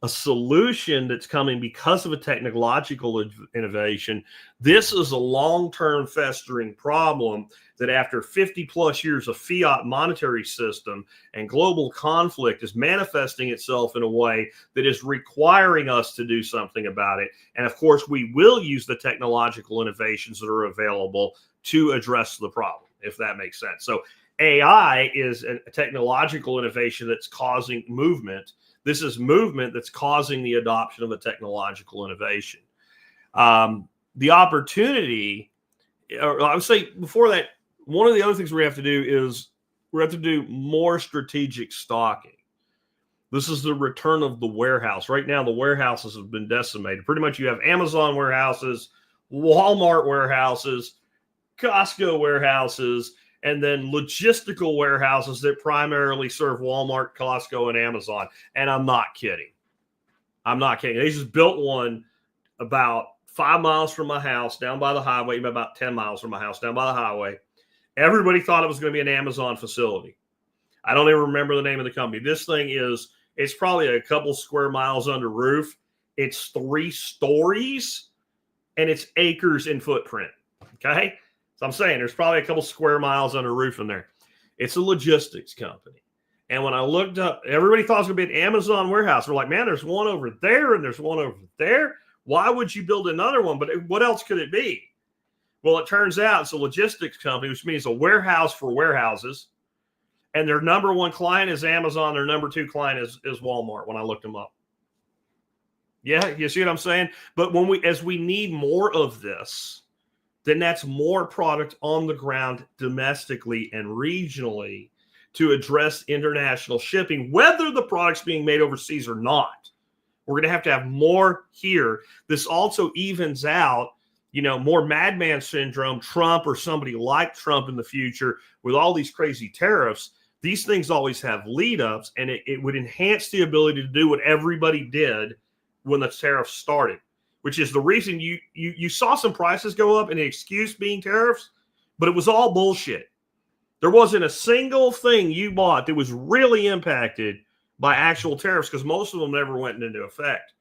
a solution that's coming because of a technological innovation. This is a long-term festering problem that after 50 plus years of fiat monetary system and global conflict is manifesting itself in a way that is requiring us to do something about it. And of course, we will use the technological innovations that are available to address the problem, if that makes sense. So AI is a technological innovation that's causing movement. This is movement that's causing the adoption of a technological innovation. The opportunity, or I would say before that, one of the other things we have to do is we have to do more strategic stocking. This is the return of the warehouse. Right now, the warehouses have been decimated. Pretty much you have Amazon warehouses, Walmart warehouses, Costco warehouses, and then logistical warehouses that primarily serve Walmart, Costco, and Amazon. And I'm not kidding. I'm not kidding. They just built one about 5 miles from my house down by the highway, about 10 miles from my house down by the highway. Everybody thought it was going to be an Amazon facility. I don't even remember the name of the company. This thing it's probably a couple square miles under roof. It's 3 stories, and it's acres in footprint. Okay? So I'm saying there's probably a couple square miles under roof in there. It's a logistics company. And when I looked up, everybody thought it was going to be an Amazon warehouse. We're like, man, there's one over there and there's one over there. Why would you build another one? But what else could it be? Well, it turns out it's a logistics company, which means a warehouse for warehouses. And their number one client is Amazon. Their number two client is Walmart when I looked them up. Yeah, you see what I'm saying? But as we need more of this, then that's more product on the ground domestically and regionally to address international shipping, whether the product's being made overseas or not. We're going to have more here. This also evens out, more madman syndrome, Trump or somebody like Trump in the future with all these crazy tariffs. These things always have lead ups, and it would enhance the ability to do what everybody did when the tariffs started, which is the reason you saw some prices go up and the excuse being tariffs, but it was all bullshit. There wasn't a single thing you bought that was really impacted by actual tariffs because most of them never went into effect.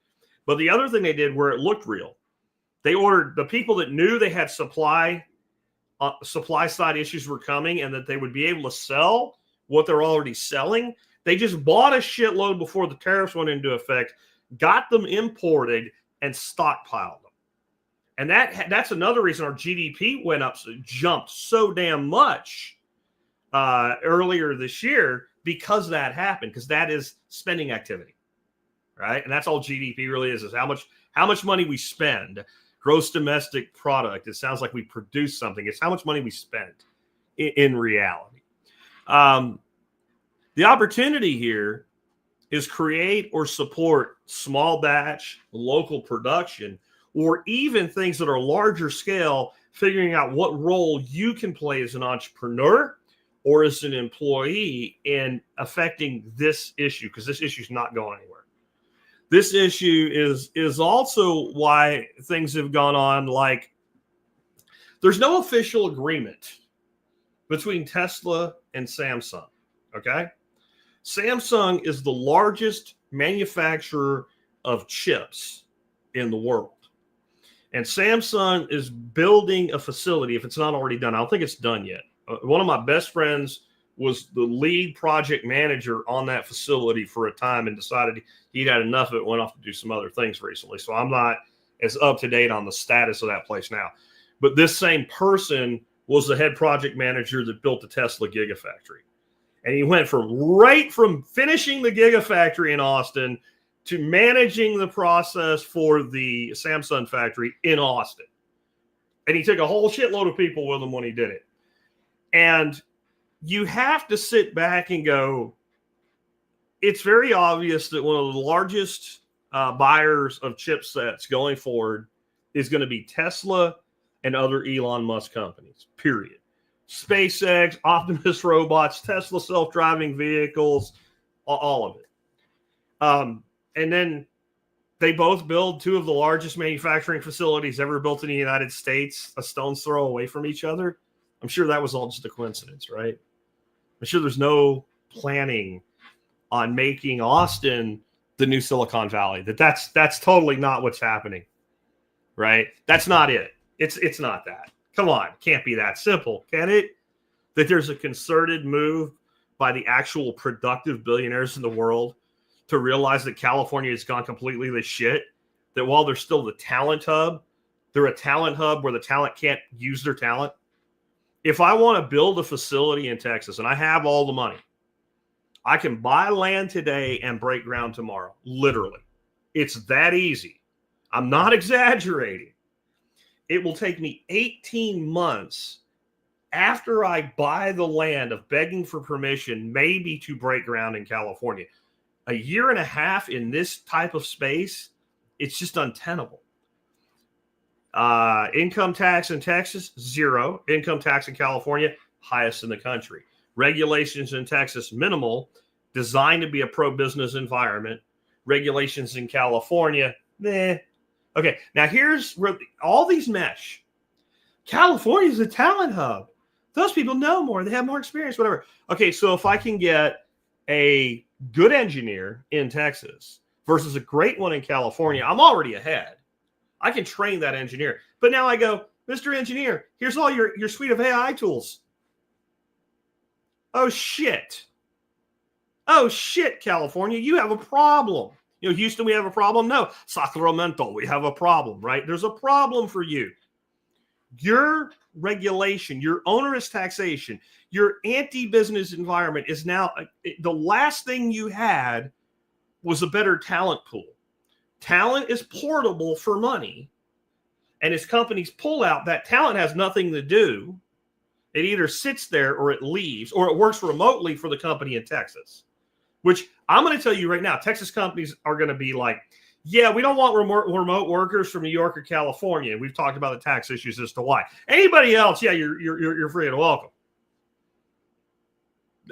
But the other thing they did where it looked real, they ordered the people that knew they had supply side issues were coming and that they would be able to sell what they're already selling. They just bought a shitload before the tariffs went into effect, got them imported, and stockpiled them. And that's another reason our GDP jumped so damn much earlier this year, because that happened, because that is spending activity, right? And that's all GDP really is how much money we spend. Gross domestic product. It sounds like we produce something. It's how much money we spend in reality. The opportunity here is create or support small batch local production, or even things that are larger scale, figuring out what role you can play as an entrepreneur or as an employee in affecting this issue, because this issue is not going anywhere. This issue is also why things have gone on. Like, there's no official agreement between Tesla and Samsung, okay? Samsung is the largest manufacturer of chips in the world. And Samsung is building a facility, if it's not already done. I don't think it's done yet. One of my best friends was the lead project manager on that facility for a time and decided he'd had enough of it, went off to do some other things recently. So I'm not as up to date on the status of that place now. But this same person was the head project manager that built the Tesla Gigafactory. And he went from finishing the Gigafactory in Austin to managing the process for the Samsung factory in Austin. And he took a whole shitload of people with him when he did it. And you have to sit back and go, it's very obvious that one of the largest buyers of chipsets going forward is going to be Tesla and other Elon Musk companies, period. SpaceX, Optimus robots, Tesla self-driving vehicles, all of it. And then they both build two of the largest manufacturing facilities ever built in the United States, a stone's throw away from each other. I'm sure that was all just a coincidence, right? I'm sure there's no planning on making Austin the new Silicon Valley. That's totally not what's happening, right? That's not it. It's not that. Come on, can't be that simple, can it? That there's a concerted move by the actual productive billionaires in the world to realize that California has gone completely to shit, that while they're still the talent hub, they're a talent hub where the talent can't use their talent. If I want to build a facility in Texas and I have all the money, I can buy land today and break ground tomorrow. Literally. It's that easy. I'm not exaggerating. It will take me 18 months after I buy the land of begging for permission, maybe to break ground in California. A year and a half in this type of space, it's just untenable. Income tax in Texas, 0. Income tax in California, highest in the country. Regulations in Texas, minimal, designed to be a pro-business environment. Regulations in California, meh. Okay, now here's where all these mesh. California is a talent hub. Those people know more. They have more experience, whatever. Okay, so if I can get a good engineer in Texas versus a great one in California, I'm already ahead. I can train that engineer. But now I go, Mr. Engineer, here's all your suite of AI tools. Oh, shit. Oh, shit, California, you have a problem. Houston, we have a problem. No, Sacramento, we have a problem, right? There's a problem for you. Your regulation, your onerous taxation, your anti-business environment is now the last thing you had was a better talent pool. Talent is portable for money. And as companies pull out, that talent has nothing to do. It either sits there or it leaves, or it works remotely for the company in Texas, which I'm going to tell you right now, Texas companies are going to be like, yeah, we don't want remote workers from New York or California. We've talked about the tax issues as to why. Anybody else, yeah, you're free and welcome.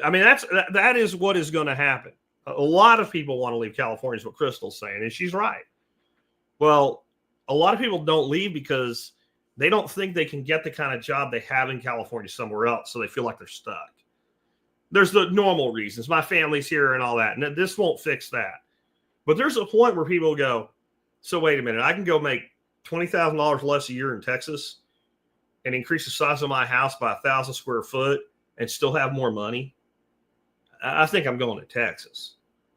I mean, that is what is going to happen. A lot of people want to leave California, is what Crystal's saying, and she's right. Well, a lot of people don't leave because they don't think they can get the kind of job they have in California somewhere else, so they feel like they're stuck. There's the normal reasons. My family's here and all that, and this won't fix that. But there's a point where people go, so wait a minute, I can go make $20,000 less a year in Texas and increase the size of my house by 1,000 square foot and still have more money? I think I'm going to Texas.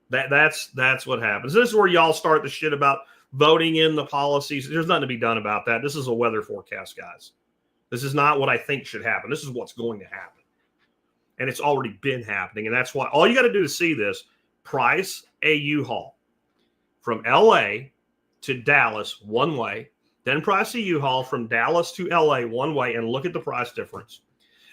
That's what happens. This is where y'all start the shit about voting in the policies. There's nothing to be done about that. This is a weather forecast, guys. This is not what I think should happen. This is what's going to happen. And it's already been happening. And that's why all you got to do to see this, price a U-Haul from LA to Dallas one way, then price a U-Haul from Dallas to LA one way, and look at the price difference.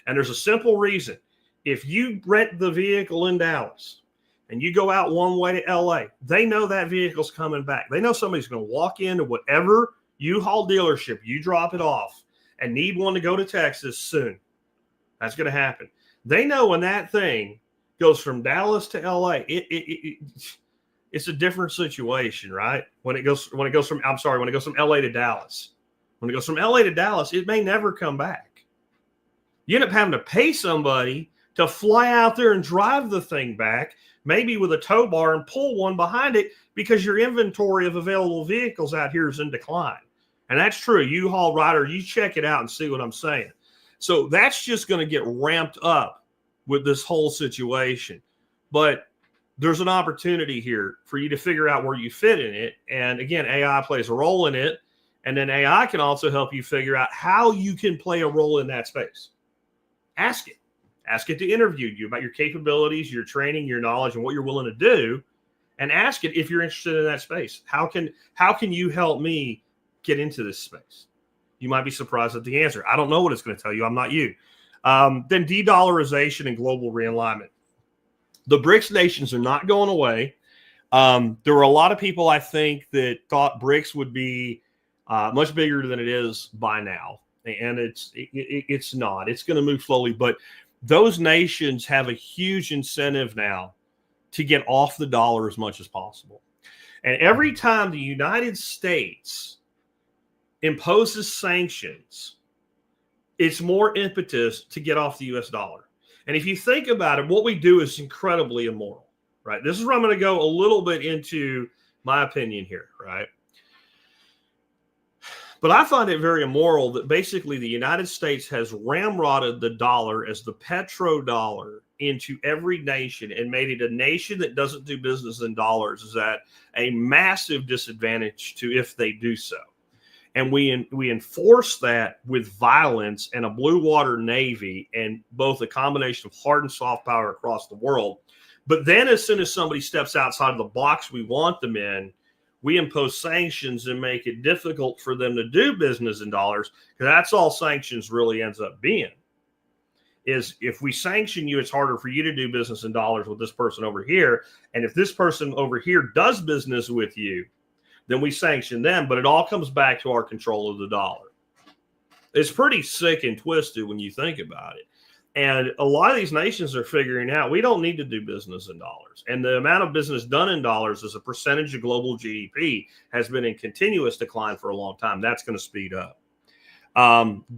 And there's a simple reason. If you rent the vehicle in Dallas and you go out one way to LA, they know that vehicle's coming back. They know somebody's going to walk into whatever U-Haul dealership you drop it off and need one to go to Texas soon. That's going to happen. They know when that thing goes from Dallas to LA, it's a different situation, right? When it goes from LA to Dallas. When it goes from LA to Dallas, it may never come back. You end up having to pay somebody to fly out there and drive the thing back, maybe with a tow bar, and pull one behind it because your inventory of available vehicles out here is in decline. And that's true. U-Haul rider, you check it out and see what I'm saying. So that's just going to get ramped up with this whole situation. But there's an opportunity here for you to figure out where you fit in it. And again, AI plays a role in it. And then AI can also help you figure out how you can play a role in that space. Ask it. Ask it to interview you about your capabilities, your training, your knowledge, and what you're willing to do. And ask it if you're interested in that space. How can you help me get into this space? You might be surprised at the answer. I don't know what it's going to tell you. I'm not you. Then de-dollarization and global realignment. The BRICS nations are not going away. There were a lot of people, I think, that thought BRICS would be much bigger than it is by now. And it's not. It's going to move slowly. But those nations have a huge incentive now to get off the dollar as much as possible. And every time the United States imposes sanctions, it's more impetus to get off the US dollar. And if you think about it, what we do is incredibly immoral, right? This is where I'm going to go a little bit into my opinion here, right? But I find it very immoral that basically the United States has ramrodded the dollar as the petrodollar into every nation and made it a nation that doesn't do business in dollars is at a massive disadvantage to if they do so. And we enforce that with violence and a blue water navy and both a combination of hard and soft power across the world. But then as soon as somebody steps outside of the box we want them in, we impose sanctions and make it difficult for them to do business in dollars, because that's all sanctions really ends up being. Is if we sanction you, it's harder for you to do business in dollars with this person over here. And if this person over here does business with you, then we sanction them, but it all comes back to our control of the dollar. It's pretty sick and twisted when you think about it. And a lot of these nations are figuring out we don't need to do business in dollars. And the amount of business done in dollars as a percentage of global GDP has been in continuous decline for a long time. That's going to speed up.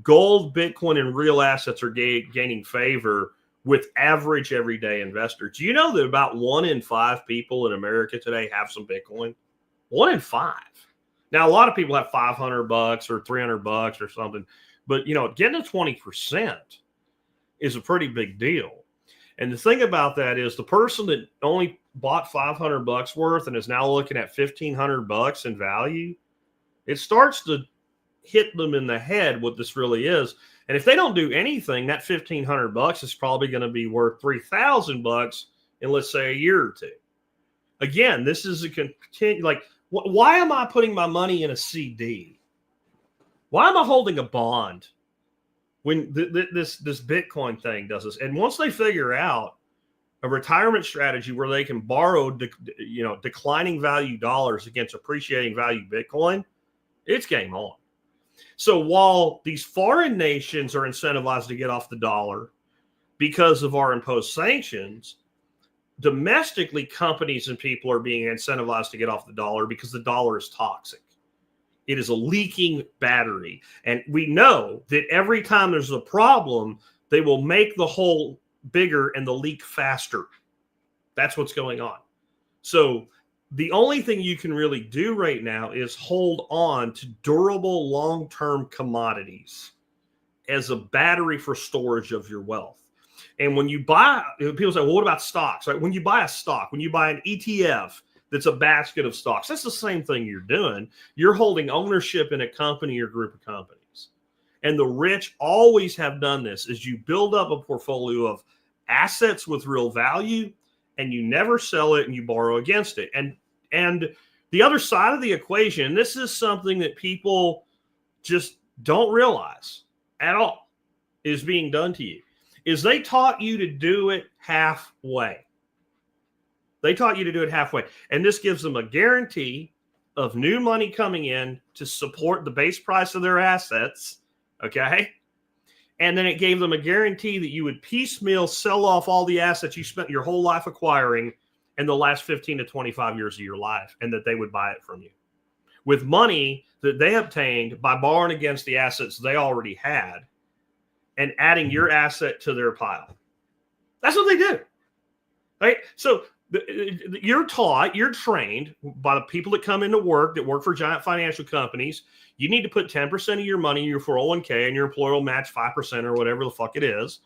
Gold, Bitcoin, and real assets are gaining favor with average everyday investors. Do you know that about 1 in 5 people in America today have some Bitcoin? 1 in 5. Now, a lot of people have $500 or $300 or something, but getting to 20% is a pretty big deal. And the thing about that is the person that only bought $500 worth and is now looking at $1,500 in value, it starts to hit them in the head what this really is. And if they don't do anything, that $1,500 is probably going to be worth $3,000 in, let's say, a year or two. Again, this is a why am I putting my money in a CD? Why am I holding a bond when this Bitcoin thing does this? And once they figure out a retirement strategy where they can borrow, declining value dollars against appreciating value Bitcoin, it's game on. So while these foreign nations are incentivized to get off the dollar because of our imposed sanctions, domestically companies and people are being incentivized to get off the dollar because the dollar is toxic. It is a leaking battery. And we know that every time there's a problem, they will make the hole bigger and the leak faster. That's what's going on. So the only thing you can really do right now is hold on to durable long-term commodities as a battery for storage of your wealth. And when you buy, people say, well, what about stocks? Right? When you buy a stock, when you buy an ETF that's a basket of stocks, that's the same thing you're doing. You're holding ownership in a company or group of companies. And the rich always have done this, is you build up a portfolio of assets with real value, and you never sell it and you borrow against it. And the other side of the equation, this is something that people just don't realize at all is being done to you, is they taught you to do it halfway. They taught you to do it halfway. And this gives them a guarantee of new money coming in to support the base price of their assets. Okay. And then it gave them a guarantee that you would piecemeal sell off all the assets you spent your whole life acquiring in the last 15 to 25 years of your life, and that they would buy it from you with money that they obtained by borrowing against the assets they already had and adding your asset to their pile. That's what they do. Right? So you're taught, you're trained by the people that come into work, that work for giant financial companies. You need to put 10% of your money in your 401k, and your employer will match 5% or whatever the fuck it is.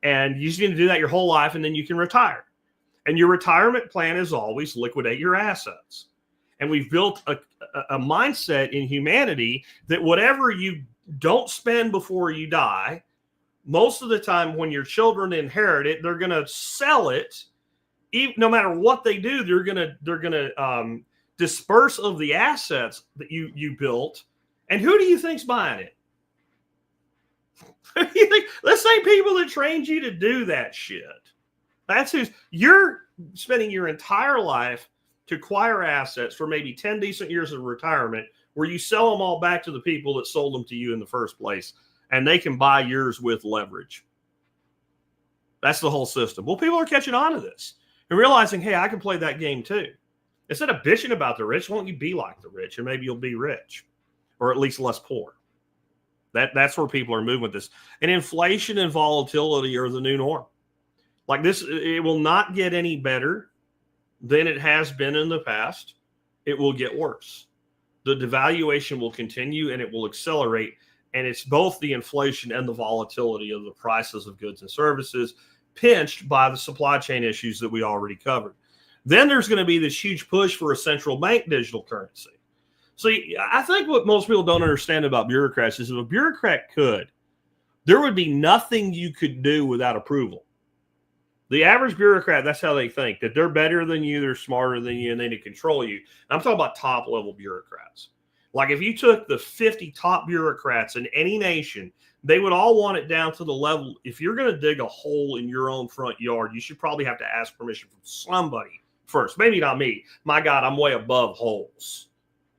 And you just need to do that your whole life, and then you can retire. And your retirement plan is always liquidate your assets. And we've built a mindset in humanity that whatever you don't spend before you die, most of the time when your children inherit it, they're going to sell it. Even, no matter what they do, they're gonna disperse of the assets that you built. And who do you think's buying it? You think the same people that trained you to do that shit. That's who's you're spending your entire life to acquire assets for maybe 10 decent years of retirement, where you sell them all back to the people that sold them to you in the first place, and they can buy yours with leverage. That's the whole system. Well, people are catching on to this and realizing, hey, I can play that game too. Instead of bitching about the rich, won't you be like the rich? And maybe you'll be rich, or at least less poor. That's where people are moving with this. And inflation and volatility are the new norm. Like this, it will not get any better than it has been in the past. It will get worse. The devaluation will continue, and it will accelerate. And it's both the inflation and the volatility of the prices of goods and services, pinched by the supply chain issues that we already covered. Then there's going to be this huge push for a central bank digital currency. See, I think what most people don't understand about bureaucrats is if a bureaucrat could, there would be nothing you could do without approval. The average bureaucrat, that's how they think, that they're better than you, they're smarter than you, and they can control you. I'm talking about top level bureaucrats. Like if you took the 50 top bureaucrats in any nation, they would all want it down to the level. If you're going to dig a hole in your own front yard, you should probably have to ask permission from somebody first. Maybe not me. My God, I'm way above holes.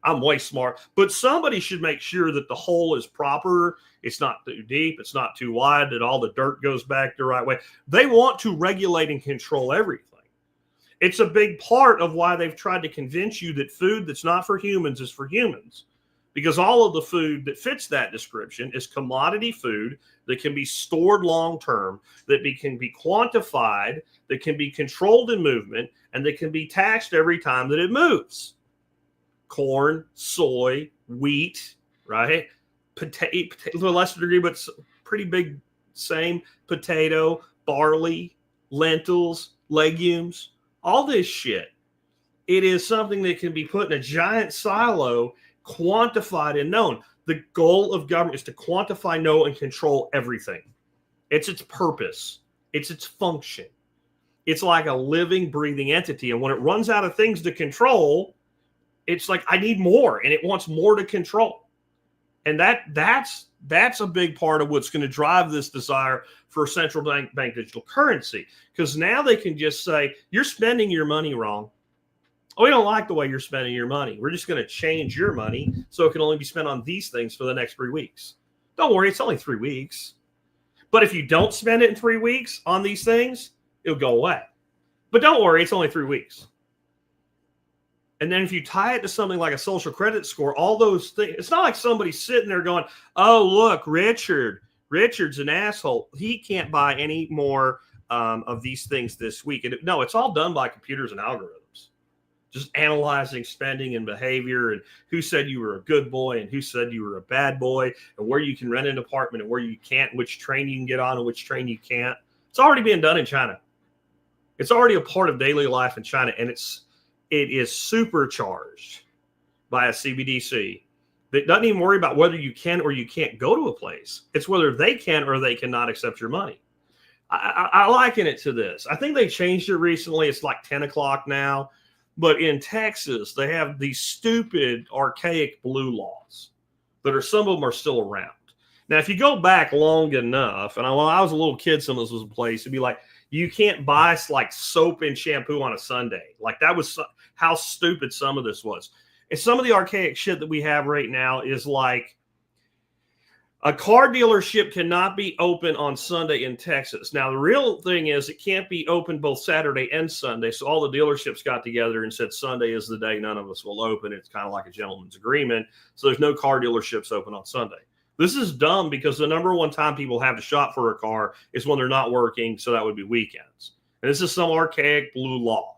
I'm way smart. But somebody should make sure that the hole is proper. It's not too deep. It's not too wide, that all the dirt goes back the right way. They want to regulate and control everything. It's a big part of why they've tried to convince you that food that's not for humans is for humans. Because all of the food that fits that description is commodity food that can be stored long-term, that can be quantified, that can be controlled in movement, and that can be taxed every time that it moves. Corn, soy, wheat, right? Potato, to a lesser degree, but pretty big, same. Potato, barley, lentils, legumes, all this shit. It is something that can be put in a giant silo, quantified and known. The goal of government is to quantify, know, and control everything. It's its purpose. It's its function. It's like a living, breathing entity. And when it runs out of things to control, it's like, I need more, and it wants more to control. And that's a big part of what's going to drive this desire for central bank digital currency. Because now they can just say, you're spending your money wrong. Oh, we don't like the way you're spending your money. We're just going to change your money so it can only be spent on these things for the next 3 weeks. Don't worry, it's only 3 weeks. But if you don't spend it in 3 weeks on these things, it'll go away. But don't worry, it's only 3 weeks. And then if you tie it to something like a social credit score, all those things, it's not like somebody's sitting there going, oh, look, Richard's an asshole. He can't buy any more of these things this week. And no, it's all done by computers and algorithms, just analyzing spending and behavior and who said you were a good boy and who said you were a bad boy and where you can rent an apartment and where you can't, which train you can get on and which train you can't. It's already being done in China. It's already a part of daily life in China, and it is supercharged by a CBDC that doesn't even worry about whether you can or you can't go to a place. It's whether they can or they cannot accept your money. I liken it to this. I think they changed it recently. It's like 10 o'clock now. But in Texas, they have these stupid, archaic blue laws that are, some of them are still around. Now, if you go back long enough, and when I was a little kid, some of this was in place, it'd be like, you can't buy like soap and shampoo on a Sunday. Like, that was how stupid some of this was. And some of the archaic shit that we have right now is like, a car dealership cannot be open on Sunday in Texas. Now, the real thing is it can't be open both Saturday and Sunday. So all the dealerships got together and said Sunday is the day none of us will open. It's kind of like a gentleman's agreement. So there's no car dealerships open on Sunday. This is dumb because the number one time people have to shop for a car is when they're not working. So that would be weekends. And this is some archaic blue law.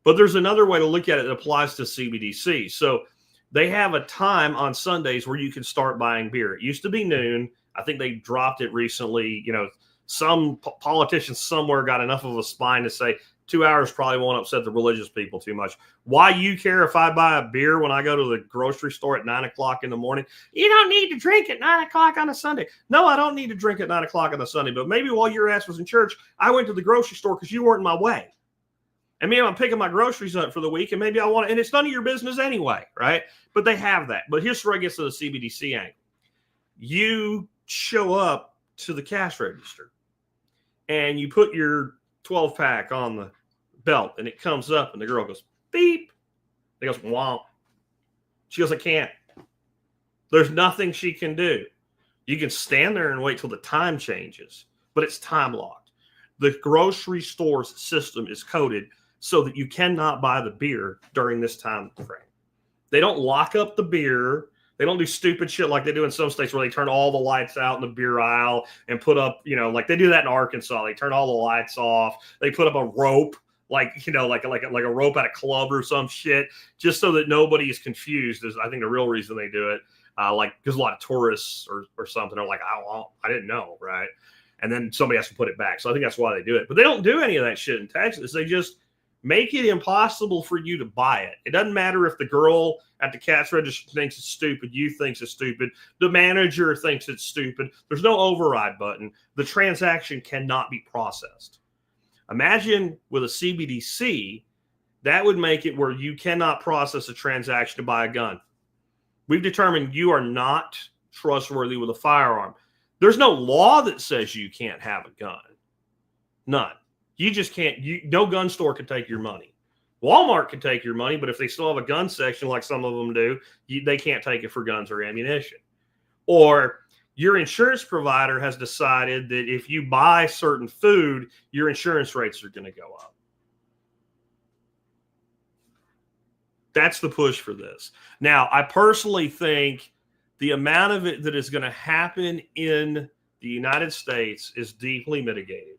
But there's another way to look at it that applies to CBDC. So they have a time on Sundays where you can start buying beer. It used to be noon. I think they dropped it recently. You know, some politicians somewhere got enough of a spine to say 2 hours probably won't upset the religious people too much. Why you care if I buy a beer when I go to the grocery store at 9 o'clock in the morning? You don't need to drink at 9 o'clock on a Sunday. No, I don't need to drink at 9 o'clock on a Sunday. But maybe while your ass was in church, I went to the grocery store because you weren't in my way. And maybe I'm picking my groceries up for the week, and maybe I want to, and it's none of your business anyway, right? But they have that. But here's where I get to the CBDC angle. You show up to the cash register, and you put your 12-pack on the belt, and it comes up, and the girl goes, beep. It goes, womp. She goes, I can't. There's nothing she can do. You can stand there and wait till the time changes, but it's time locked. The grocery store's system is coded so that you cannot buy the beer during this time frame. They don't lock up the beer. They don't do stupid shit like they do in some states where they turn all the lights out in the beer aisle and put up, you know, like they do that in Arkansas. They turn all the lights off. They put up a rope, like, you know, like a rope at a club or some shit, just so that nobody is confused. Is I think the real reason they do it. Like, because a lot of tourists or something are like, oh, I didn't know, right? And then somebody has to put it back. So I think that's why they do it. But they don't do any of that shit in Texas. They just make it impossible for you to buy it. It doesn't matter if the girl at the cash register thinks it's stupid, you thinks it's stupid, the manager thinks it's stupid. There's no override button. The transaction cannot be processed. Imagine with a CBDC, that would make it where you cannot process a transaction to buy a gun. We've determined you are not trustworthy with a firearm. There's no law that says you can't have a gun. None. You just can't. No gun store can take your money. Walmart can take your money, but if they still have a gun section like some of them do, they can't take it for guns or ammunition. Or your insurance provider has decided that if you buy certain food, your insurance rates are going to go up. That's the push for this. Now, I personally think the amount of it that is going to happen in the United States is deeply mitigated.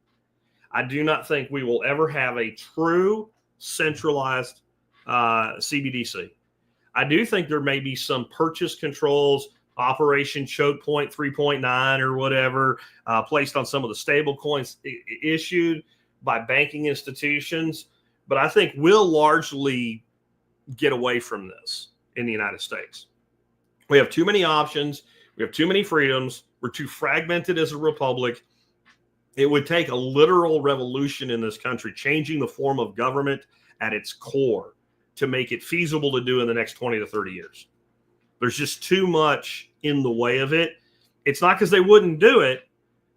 I do not think we will ever have a true centralized CBDC. I do think there may be some purchase controls, Operation Choke Point 3.9 or whatever, placed on some of the stable coins issued by banking institutions. But I think we'll largely get away from this in the United States. We have too many options. We have too many freedoms. We're too fragmented as a republic. It would take a literal revolution in this country, changing the form of government at its core to make it feasible to do in the next 20 to 30 years. There's just too much in the way of it. It's not because they wouldn't do it.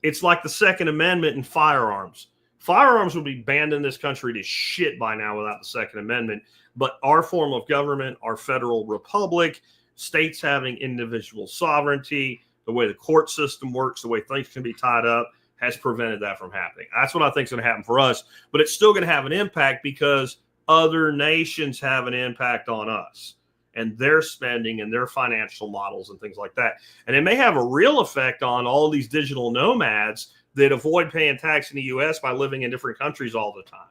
It's like the Second Amendment and firearms. Firearms would be banned in this country to shit by now without the Second Amendment. But our form of government, our federal republic, states having individual sovereignty, the way the court system works, the way things can be tied up, has prevented that from happening. That's what I think is going to happen for us. But it's still going to have an impact because other nations have an impact on us and their spending and their financial models and things like that. And it may have a real effect on all these digital nomads that avoid paying tax in the U.S. by living in different countries all the time,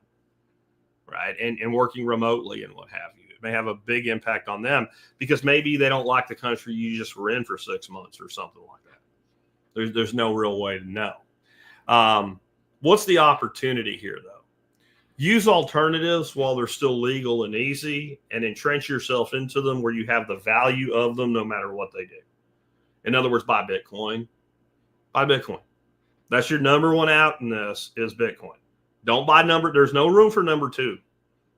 right? And working remotely and what have you. It may have a big impact on them because maybe they don't like the country you just were in for 6 months or something like that. There's no real way to know. What's the opportunity here, though? Use alternatives while they're still legal and easy, and entrench yourself into them where you have the value of them no matter what they do. In other words, buy Bitcoin. Buy Bitcoin. That's your number one out in this is Bitcoin. Don't buy there's no room for number two.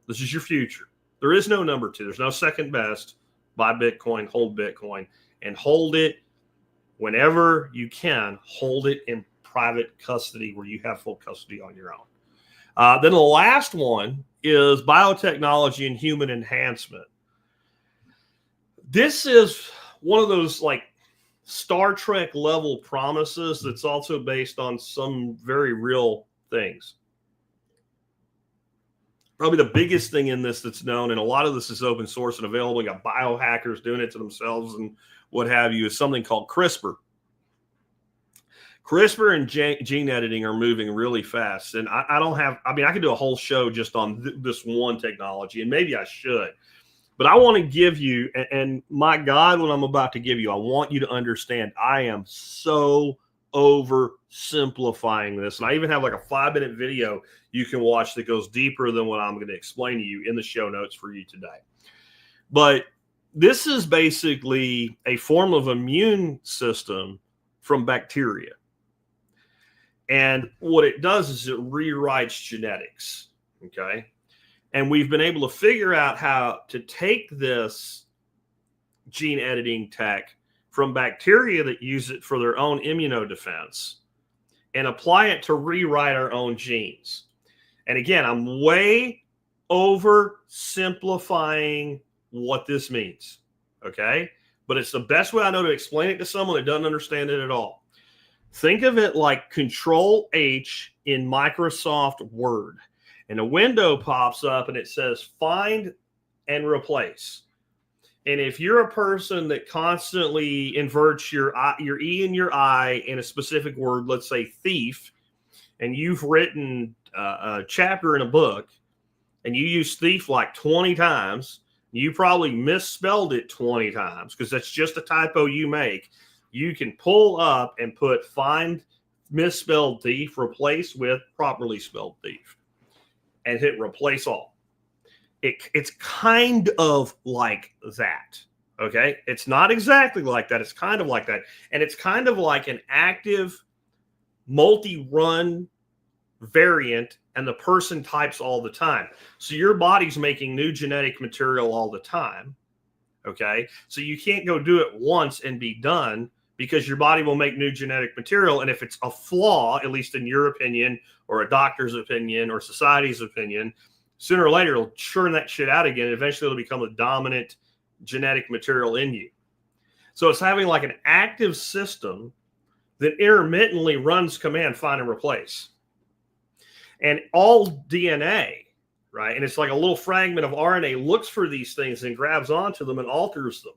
This is your future. There is no number two. There's no second best. Buy Bitcoin, hold Bitcoin, and hold it whenever you can. Hold it in private custody where you have full custody on your own. Then the last one is biotechnology and human enhancement. This is one of those like Star Trek level promises that's also based on some very real things. Probably the biggest thing in this that's known, and a lot of this is open source and available, you got biohackers doing it to themselves and what have you, is something called CRISPR. CRISPR and gene editing are moving really fast. And I could do a whole show just on this one technology, and maybe I should. But I want to give you, and my God, what I'm about to give you, I want you to understand I am so oversimplifying this. And I even have like a 5-minute video you can watch that goes deeper than what I'm going to explain to you in the show notes for you today. But this is basically a form of immune system from bacteria. And what it does is it rewrites genetics, okay? And we've been able to figure out how to take this gene editing tech from bacteria that use it for their own immunodefense and apply it to rewrite our own genes. And again, I'm way oversimplifying what this means, okay? But it's the best way I know to explain it to someone that doesn't understand it at all. Think of it like Control H in Microsoft Word. And a window pops up and it says find and replace. And if you're a person that constantly inverts your E and your I in a specific word, let's say thief, and you've written a chapter in a book and you use thief like 20 times, you probably misspelled it 20 times because that's just a typo you make. You can pull up and put find misspelled thief, replace with properly spelled thief, and hit replace all. It's kind of like that, okay? It's not exactly like that. It's kind of like that. And it's kind of like an active multi-run variant, and the person types all the time. So your body's making new genetic material all the time, okay? So you can't go do it once and be done, because your body will make new genetic material. And if it's a flaw, at least in your opinion, or a doctor's opinion, or society's opinion, sooner or later, it'll churn that shit out again. Eventually, it'll become a dominant genetic material in you. So it's having like an active system that intermittently runs command, find, and replace. And all DNA, right? And it's like a little fragment of RNA looks for these things and grabs onto them and alters them,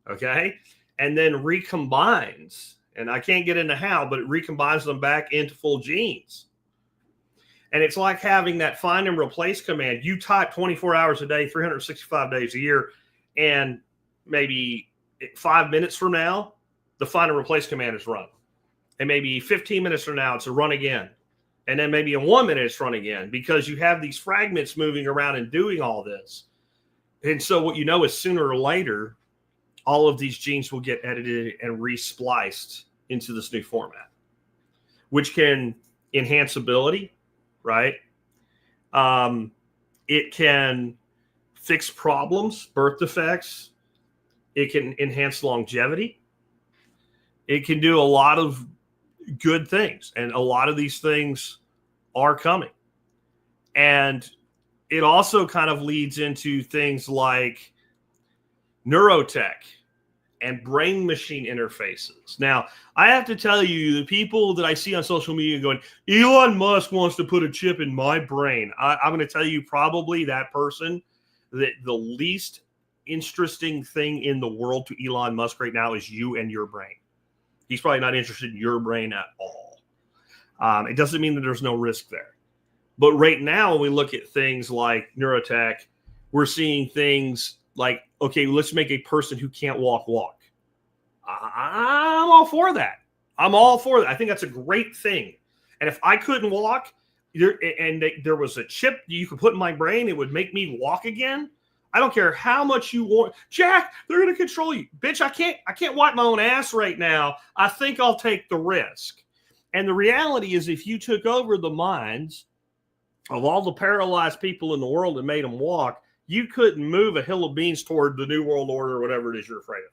okay? And then recombines, and I can't get into how, but it recombines them back into full genes. And it's like having that find and replace command. You type 24 hours a day, 365 days a year, and maybe 5 minutes from now, the find and replace command is run. And maybe 15 minutes from now, it's a run again. And then maybe in 1 minute, it's run again, because you have these fragments moving around and doing all this. And so what you know is sooner or later, all of these genes will get edited and respliced into this new format, which can enhance ability, right? It can fix problems, birth defects. It can enhance longevity. It can do a lot of good things. And a lot of these things are coming. And it also kind of leads into things like neurotech and brain machine interfaces. Now, I have to tell you, the people that I see on social media going, Elon Musk wants to put a chip in my brain. I'm going to tell you, probably that person, that the least interesting thing in the world to Elon Musk right now is you and your brain. He's probably not interested in your brain at all. It doesn't mean that there's no risk there. But right now, when we look at things like neurotech, we're seeing things like, okay, let's make a person who can't walk. I'm all for that. I'm all for that. I think that's a great thing. And if I couldn't walk and there was a chip you could put in my brain, it would make me walk again. I don't care how much you want. Jack, they're going to control you. Bitch, I can't wipe my own ass right now. I think I'll take the risk. And the reality is, if you took over the minds of all the paralyzed people in the world and made them walk, you couldn't move a hill of beans toward the New World Order or whatever it is you're afraid of.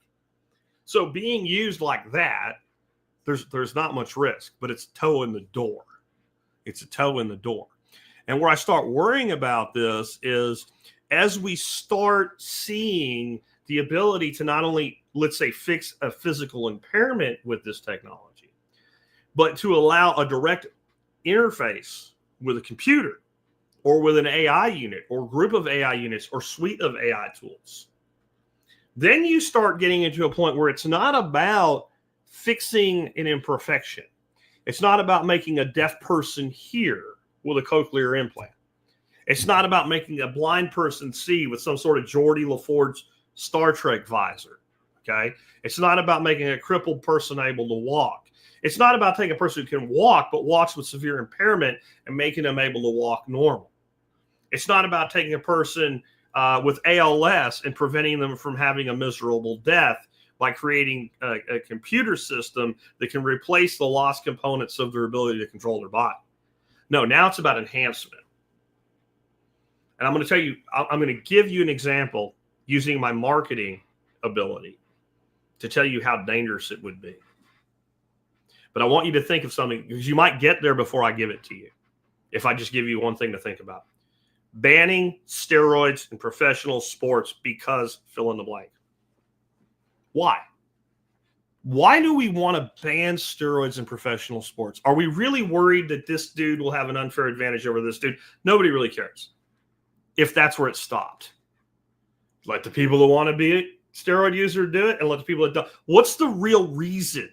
So being used like that, there's not much risk, but it's a toe in the door. It's a toe in the door. And where I start worrying about this is, as we start seeing the ability to not only, let's say, fix a physical impairment with this technology, but to allow a direct interface with a computer or with an AI unit or group of AI units or suite of AI tools, then you start getting into a point where it's not about fixing an imperfection. It's not about making a deaf person hear with a cochlear implant. It's not about making a blind person see with some sort of Geordie LaForge Star Trek visor. Okay. It's not about making a crippled person able to walk. It's not about taking a person who can walk, but walks with severe impairment and making them able to walk normal. It's not about taking a person with ALS and preventing them from having a miserable death by creating a computer system that can replace the lost components of their ability to control their body. No, now it's about enhancement. And I'm going to tell you, I'm going to give you an example using my marketing ability to tell you how dangerous it would be. But I want you to think of something, because you might get there before I give it to you, if I just give you one thing to think about. Banning steroids in professional sports because fill in the blank. Why? Why do we want to ban steroids in professional sports? Are we really worried that this dude will have an unfair advantage over this dude? Nobody really cares if that's where it stopped. Let the people that want to be a steroid user do it, and let the people that don't. What's the real reason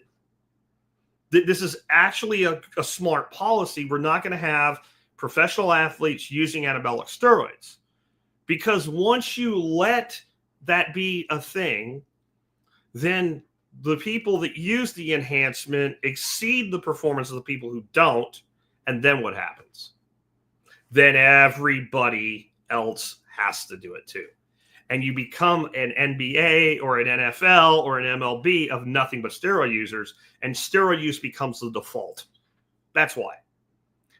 that this is actually a smart policy? We're not going to have professional athletes using anabolic steroids, because once you let that be a thing, then the people that use the enhancement exceed the performance of the people who don't. And then what happens? Then everybody else has to do it too. And you become an NBA or an NFL or an MLB of nothing but steroid users, and steroid use becomes the default. That's why.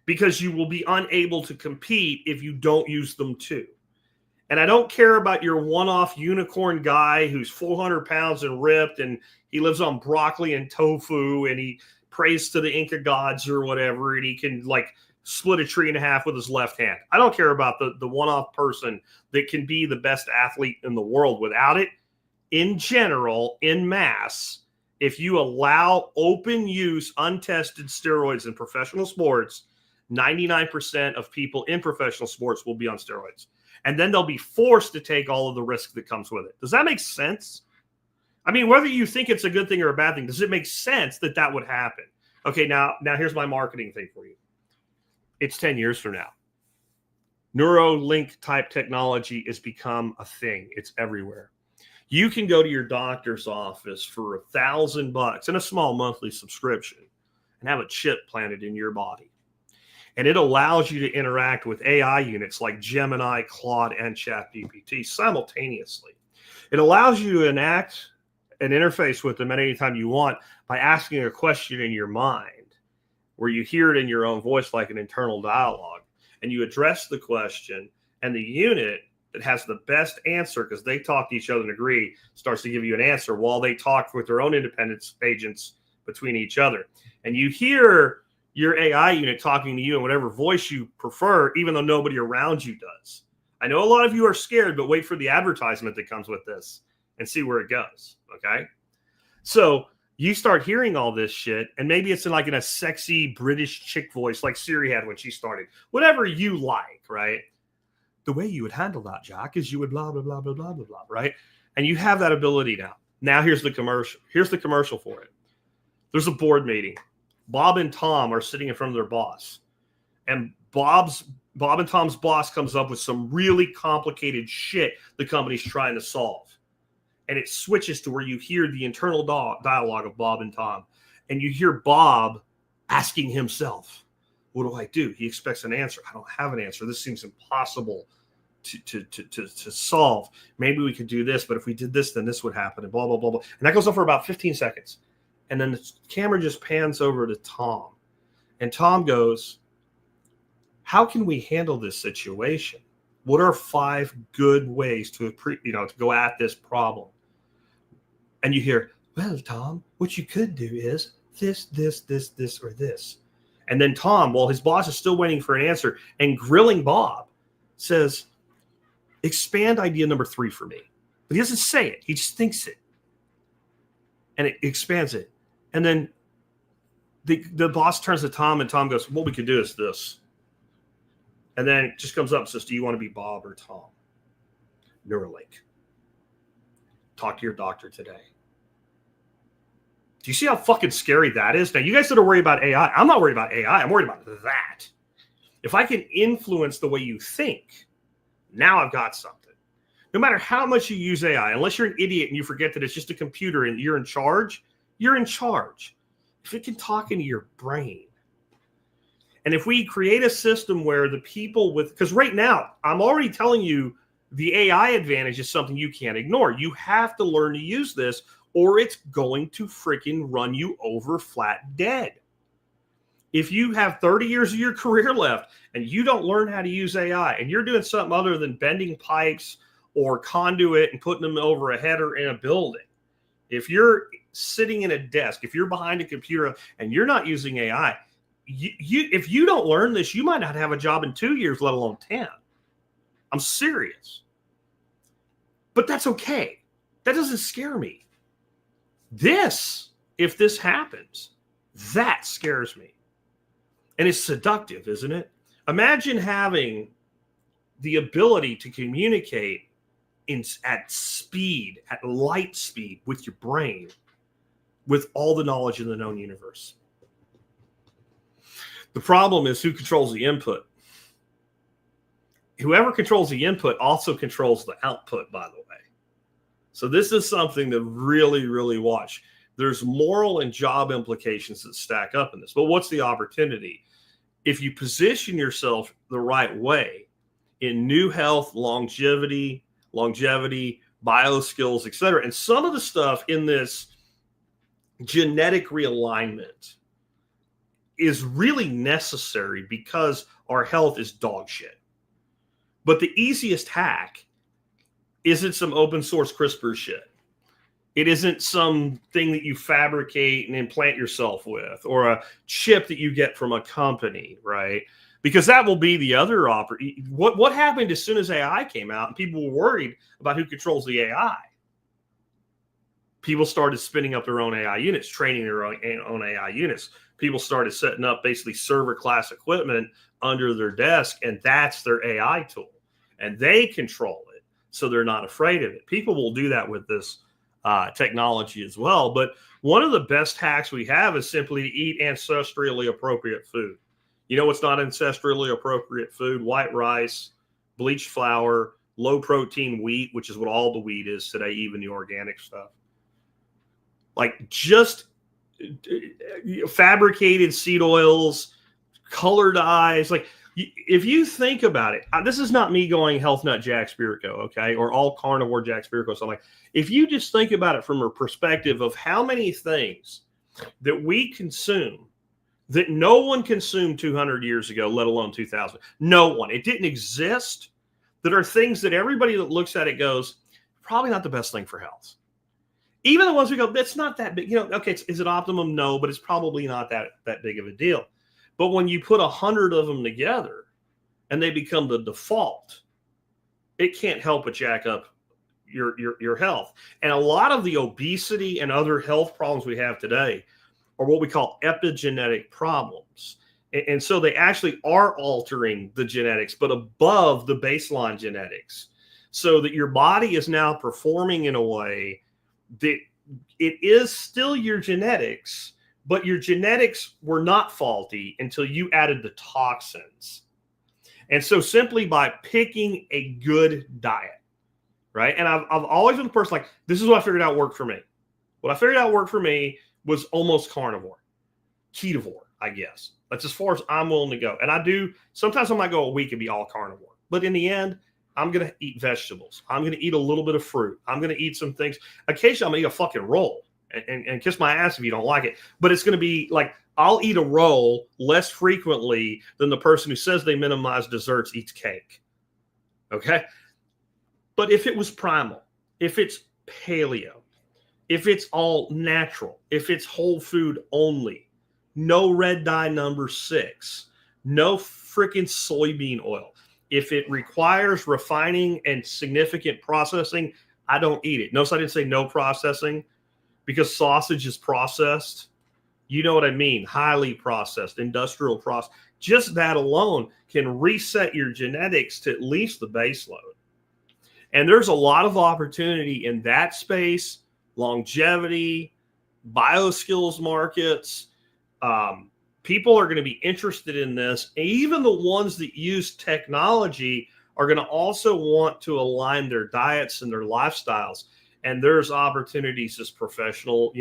Because you will be unable to compete if you don't use them too. And I don't care about your one-off unicorn guy who's 400 pounds and ripped, and he lives on broccoli and tofu, and he prays to the Inca gods or whatever, and he can like split a tree in half with his left hand. I don't care about the one-off person that can be the best athlete in the world without it. In general, in mass, if you allow open use, untested steroids in professional sports, 99% of people in professional sports will be on steroids. And then they'll be forced to take all of the risk that comes with it. Does that make sense? I mean, whether you think it's a good thing or a bad thing, does it make sense that that would happen? Okay, now here's my marketing thing for you. It's 10 years from now. Neuralink type technology has become a thing. It's everywhere. You can go to your doctor's office for $1,000 and a small monthly subscription and have a chip planted in your body. And it allows you to interact with AI units like Gemini, Claude, and ChatGPT simultaneously. It allows you to enact and interface with them at any time you want by asking a question in your mind where you hear it in your own voice like an internal dialogue, and you address the question, and the unit that has the best answer, because they talk to each other and agree, starts to give you an answer while they talk with their own independent agents between each other. And you hear your AI unit talking to you in whatever voice you prefer, even though nobody around you does. I know a lot of you are scared, but wait for the advertisement that comes with this and see where it goes, okay? So you start hearing all this shit, and maybe it's in a sexy British chick voice like Siri had when she started. Whatever you like, right? The way you would handle that, Jack, is you would blah, blah, blah, blah, blah, blah, blah, right? And you have that ability now. Now here's the commercial. Here's the commercial for it. There's a board meeting. Bob and Tom are sitting in front of their boss. And Bob and Tom's boss comes up with some really complicated shit the company's trying to solve. And it switches to where you hear the internal dialogue of Bob and Tom. And you hear Bob asking himself, what do I do? He expects an answer. I don't have an answer. This seems impossible to solve. Maybe we could do this, but if we did this, then this would happen, and blah, blah, blah, blah. And that goes on for about 15 seconds. And then the camera just pans over to Tom. And Tom goes, how can we handle this situation? What are 5 good ways to go at this problem? And you hear, well, Tom, what you could do is this, or this. And then Tom, while his boss is still waiting for an answer and grilling Bob, says, expand idea number 3 for me. But he doesn't say it. He just thinks it. And it expands it. And then the boss turns to Tom, and Tom goes, what we could do is this. And then it just comes up and says, do you want to be Bob or Tom? Neuralink. Talk to your doctor today. Do you see how fucking scary that is? Now, you guys that are worried about AI, I'm not worried about AI. I'm worried about that. If I can influence the way you think, now I've got something. No matter how much you use AI, unless you're an idiot and you forget that it's just a computer and you're in charge, you're in charge. If it can talk into your brain. And if we create a system where the people because right now, I'm already telling you the AI advantage is something you can't ignore. You have to learn to use this, or it's going to freaking run you over flat dead. If you have 30 years of your career left and you don't learn how to use AI and you're doing something other than bending pipes or conduit and putting them over a header in a building, if you're sitting in a desk, if you're behind a computer and you're not using AI, if you don't learn this, you might not have a job in 2 years, let alone 10. I'm serious. But that's okay. That doesn't scare me. If this happens, that scares me. And it's seductive, isn't it? Imagine having the ability to communicate at speed, at light speed with your brain, with all the knowledge in the known universe. The problem is who controls the input. Whoever controls the input also controls the output, by the way. So this is something to really, really watch. There's moral and job implications that stack up in this. But what's the opportunity? If you position yourself the right way in new health, longevity, bioskills, et cetera, and some of the stuff in this genetic realignment is really necessary because our health is dog shit. But the easiest hack isn't some open source CRISPR shit. It isn't something that you fabricate and implant yourself with, or a chip that you get from a company, right? Because that will be the other what happened as soon as AI came out and people were worried about who controls the AI. People started spinning up their own AI units, training their own AI units. People started setting up basically server class equipment under their desk, and that's their AI tool. And they control it, so they're not afraid of it. People will do that with this technology as well. But one of the best hacks we have is simply to eat ancestrally appropriate food. You know what's not ancestrally appropriate food? White rice, bleached flour, low protein wheat, which is what all the wheat is today, even the organic stuff. Like just fabricated seed oils, color dyes, like If you think about it, this is not me going health nut Jack Spirko, okay, or all carnivore Jack Spirko. So like, if you just think about it from a perspective of how many things that we consume that no one consumed 200 years ago, let alone 2000, no one, it didn't exist. That are things that everybody that looks at it goes, probably not the best thing for health. Even the ones we go, that's not that big. Okay, is it optimum? No, but it's probably not that big of a deal. But when you put 100 of them together and they become the default, it can't help but jack up your health. And a lot of the obesity and other health problems we have today are what we call epigenetic problems. And so they actually are altering the genetics, but above the baseline genetics, so that your body is now performing in a way that it is still your genetics, but your genetics were not faulty until you added the toxins. And so simply by picking a good diet, right? And I've always been the person like, this is what I figured out worked for me. What I figured out worked for me was almost carnivore, ketovore, I guess. That's as far as I'm willing to go. And I do, sometimes I might go a week and be all carnivore. But in the end, I'm going to eat vegetables. I'm going to eat a little bit of fruit. I'm going to eat some things. Occasionally, I'm going to eat a fucking roll and kiss my ass if you don't like it. But it's going to be like, I'll eat a roll less frequently than the person who says they minimize desserts eats cake. Okay? But if it was primal, if it's paleo, if it's all natural, if it's whole food only, no red dye number 6, no freaking soybean oil. If it requires refining and significant processing, I don't eat it. Notice I didn't say no processing, because sausage is processed. You know what I mean? Highly processed, industrial process. Just that alone can reset your genetics to at least the base load. And there's a lot of opportunity in that space, longevity, bioskills markets. People are going to be interested in this. Even the ones that use technology are going to also want to align their diets and their lifestyles. And there's opportunities as professional,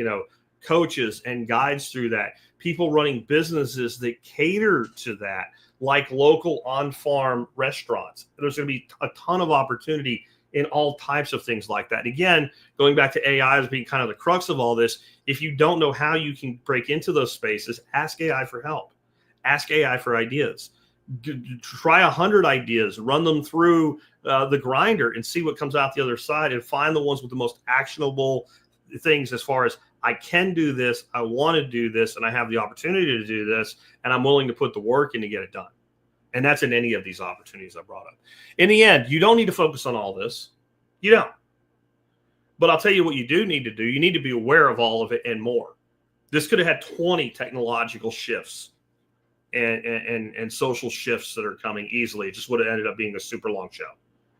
coaches and guides through that. People running businesses that cater to that, like local on-farm restaurants. There's going to be a ton of opportunity in all types of things like that. And again, going back to AI as being kind of the crux of all this, if you don't know how you can break into those spaces, ask AI for help. Ask AI for ideas. Try 100 ideas, run them through the grinder and see what comes out the other side, and find the ones with the most actionable things as far as, I can do this, I want to do this, and I have the opportunity to do this, and I'm willing to put the work in to get it done. And that's in any of these opportunities I brought up. In the end, you don't need to focus on all this. You don't. But I'll tell you what you do need to do. You need to be aware of all of it and more. This could have had 20 technological shifts and social shifts that are coming easily. It just would have ended up being a super long show.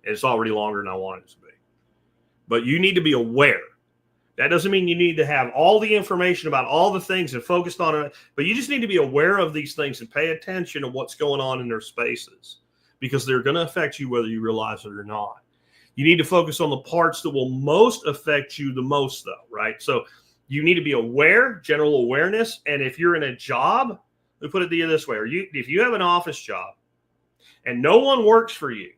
And it's already longer than I wanted it to be. But you need to be aware. That doesn't mean you need to have all the information about all the things and focused on it, but you just need to be aware of these things and pay attention to what's going on in their spaces, because they're going to affect you whether you realize it or not. You need to focus on the parts that will most affect you the most, though, right? So you need to be aware, general awareness. And if you're in a job, let me put it to you this way, if you have an office job and no one works for you,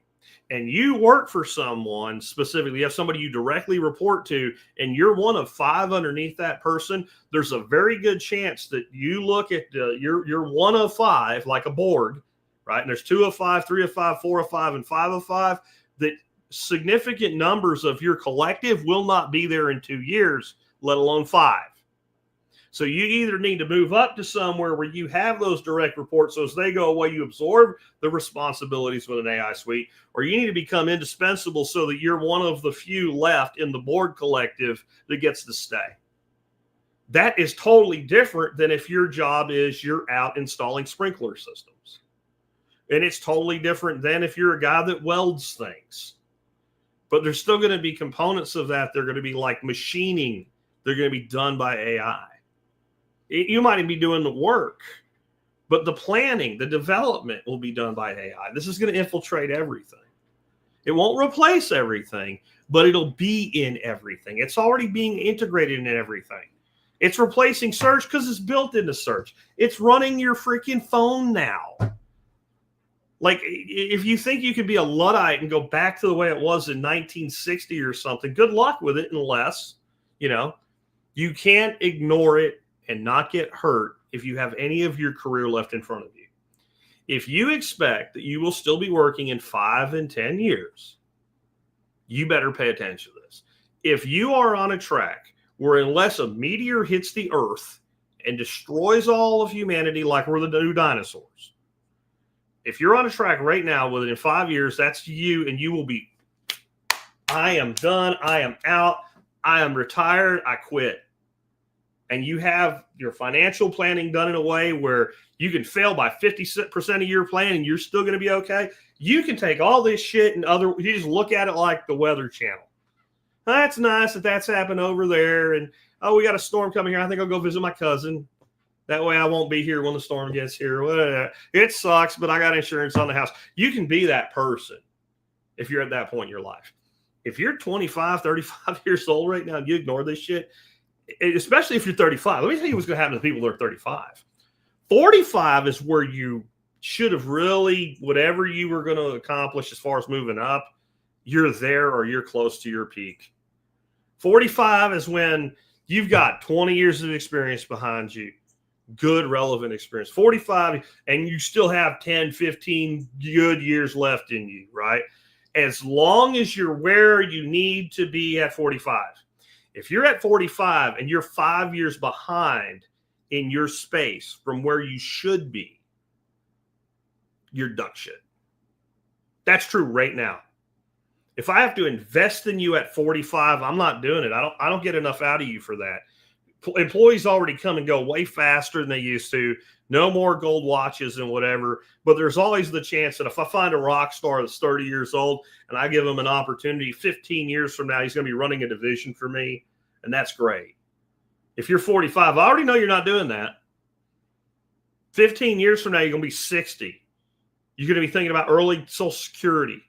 and you work for someone specifically, you have somebody you directly report to, and you're one of 5 underneath that person, there's a very good chance that you look at you're one of 5, like a board, right? And there's 2 of 5, 3 of 5, 4 of 5, and 5 of 5, that significant numbers of your collective will not be there in 2 years, let alone 5. So you either need to move up to somewhere where you have those direct reports, so as they go away, you absorb the responsibilities with an AI suite, or you need to become indispensable so that you're one of the few left in the board collective that gets to stay. That is totally different than if your job is you're out installing sprinkler systems. And it's totally different than if you're a guy that welds things. But there's still going to be components of that. They're going to be like machining. They're going to be done by AI. You might be doing the work, but the planning, the development will be done by AI. This is going to infiltrate everything. It won't replace everything, but it'll be in everything. It's already being integrated in everything. It's replacing search because it's built into search. It's running your freaking phone now. Like, if you think you can be a Luddite and go back to the way it was in 1960 or something, good luck with it, unless, you can't ignore it and not get hurt if you have any of your career left in front of you. If you expect that you will still be working in 5 and 10 years, you better pay attention to this. If you are on a track where, unless a meteor hits the earth and destroys all of humanity like we're the new dinosaurs, if you're on a track right now within 5 years, that's you, and you will be, I am done, I am out, I am retired, I quit. And you have your financial planning done in a way where you can fail by 50% of your plan and you're still going to be okay. You can take all this shit and you just look at it like the Weather Channel. That's nice that that's happened over there. And, oh, we got a storm coming here. I think I'll go visit my cousin. That way I won't be here when the storm gets here. It sucks, but I got insurance on the house. You can be that person if you're at that point in your life. If you're 25, 35 years old right now and you ignore this shit, especially if you're 35. Let me tell you what's going to happen to people that are 35. 45 is where you should have really, whatever you were going to accomplish as far as moving up, you're there or you're close to your peak. 45 is when you've got 20 years of experience behind you, good, relevant experience. 45, and you still have 10, 15 good years left in you, right? As long as you're where you need to be at 45. If you're at 45 and you're 5 years behind in your space from where you should be, you're duck shit. That's true right now. If I have to invest in you at 45, I'm not doing it. I don't get enough out of you for that. Employees already come and go way faster than they used to. No more gold watches and whatever. But there's always the chance that if I find a rock star that's 30 years old and I give him an opportunity, 15 years from now, he's going to be running a division for me. And that's great. If you're 45, I already know you're not doing that. 15 years from now, you're going to be 60. You're going to be thinking about early Social Security.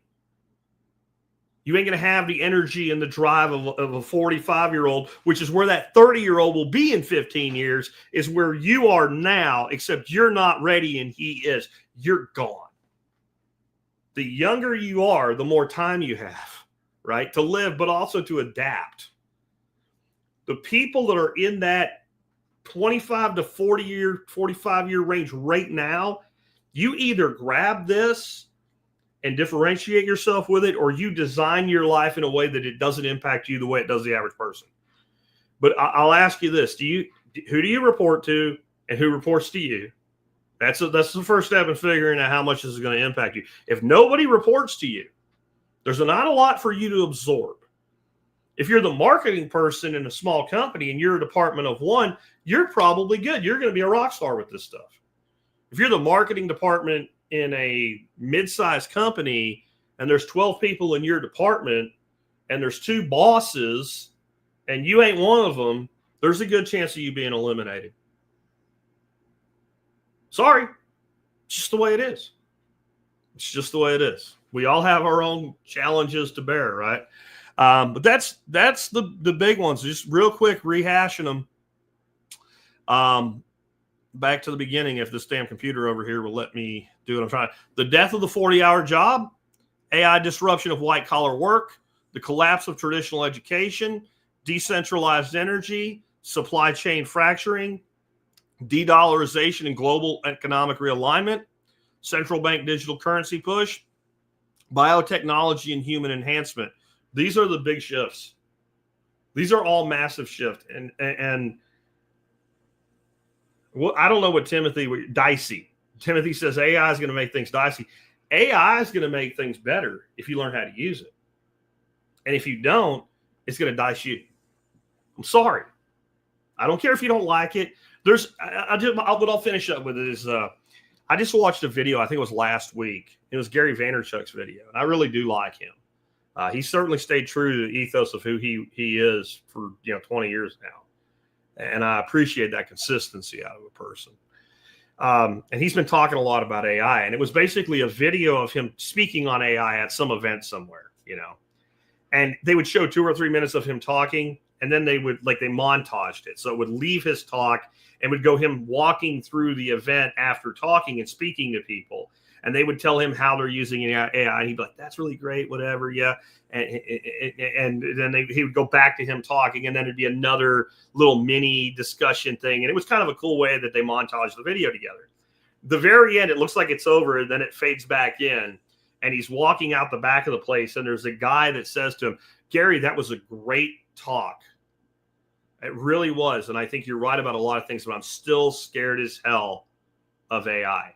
You ain't going to have the energy and the drive of a 45-year-old, which is where that 30-year-old will be in 15 years, is where you are now, except you're not ready and he is. You're gone. The younger you are, the more time you have, right, to live, but also to adapt. The people that are in that 25 to 45-year range right now, you either grab this and differentiate yourself with it, or you design your life in a way that it doesn't impact you the way it does the average person. But I'll ask you this. Who do you report to and who reports to you? That's the first step in figuring out how much this is going to impact you. If nobody reports to you, there's not a lot for you to absorb. If you're the marketing person in a small company and you're a department of one, you're probably good. You're going to be a rock star with this stuff. If you're the marketing department in a mid-sized company and there's 12 people in your department and there's 2 bosses and you ain't one of them, there's a good chance of you being eliminated. Sorry. It's just the way it is. It's just the way it is. We all have our own challenges to bear, right? But that's the big ones. Just real quick, rehashing them. Back to the beginning, if this damn computer over here will let me do what I'm trying. The death of the 40-hour job, AI disruption of white-collar work, the collapse of traditional education, decentralized energy, supply chain fracturing, de-dollarization and global economic realignment, central bank digital currency push, biotechnology and human enhancement. These are the big shifts. These are all massive shifts. And well, I don't know what dicey. Timothy says AI is going to make things dicey. AI is going to make things better if you learn how to use it. And if you don't, it's going to dice you. I'm sorry. I don't care if you don't like it. What I'll finish up with is I just watched a video. I think it was last week. It was Gary Vaynerchuk's video, and I really do like him. He certainly stayed true to the ethos of who he is for 20 years now, and I appreciate that consistency out of a person. And he's been talking a lot about AI, and it was basically a video of him speaking on AI at some event somewhere, and they would show 2 or 3 minutes of him talking, and then they montaged it. So it would leave his talk and would go him walking through the event after talking and speaking to people. and they would tell him how they're using AI, and he'd be like, "That's really great, whatever, yeah." And then he would go back to him talking, and then it'd be another little mini discussion thing, and it was kind of a cool way that they montaged the video together. The very end, it looks like it's over, and then it fades back in, and he's walking out the back of the place, and there's a guy that says to him, "Gary, that was a great talk. It really was, and I think you're right about a lot of things, but I'm still scared as hell of AI."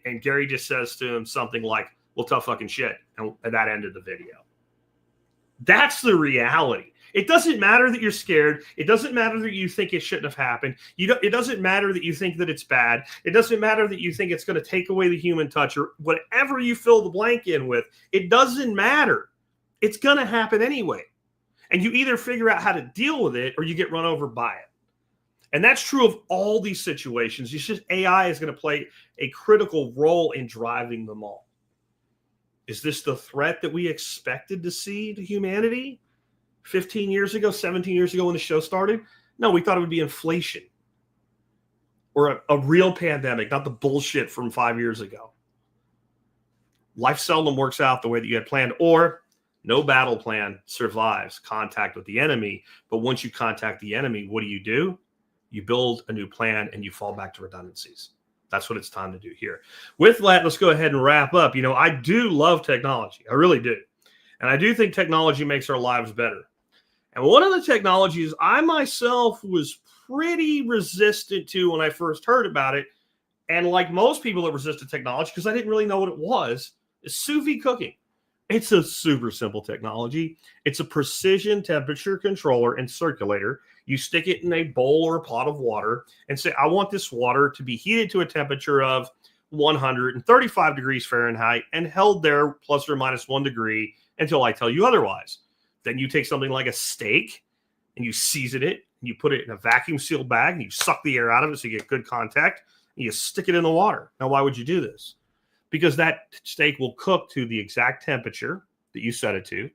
And Gary just says to him something like, "Well, tough fucking shit," and that ended the video. That's the reality. It doesn't matter that you're scared. It doesn't matter that you think it shouldn't have happened. It doesn't matter that you think that it's bad. It doesn't matter that you think it's going to take away the human touch, or whatever you fill the blank in with. It doesn't matter. It's going to happen anyway. And you either figure out how to deal with it or you get run over by it. And that's true of all these situations. It's just AI is going to play a critical role in driving them all. Is this the threat that we expected to see to humanity 15 years ago, 17 years ago when the show started? No, we thought it would be inflation or a real pandemic, not the bullshit from 5 years ago. Life seldom works out the way that you had planned, or no battle plan survives contact with the enemy. But once you contact the enemy, what do? You build a new plan and you fall back to redundancies. That's what it's time to do here. With that, let's go ahead and wrap up. I do love technology. I really do. And I do think technology makes our lives better. And one of the technologies I myself was pretty resistant to when I first heard about it, and like most people that resisted technology, because I didn't really know what it was, is sous vide cooking. It's a super simple technology. It's a precision temperature controller and circulator. You stick it in a bowl or a pot of water and say, I want this water to be heated to a temperature of 135 degrees Fahrenheit and held there plus or minus 1 degree until I tell you otherwise. Then you take something like a steak and you season it, and you put it in a vacuum sealed bag, and you suck the air out of it so you get good contact, and you stick it in the water. Now, why would you do this? Because that steak will cook to the exact temperature that you set it to,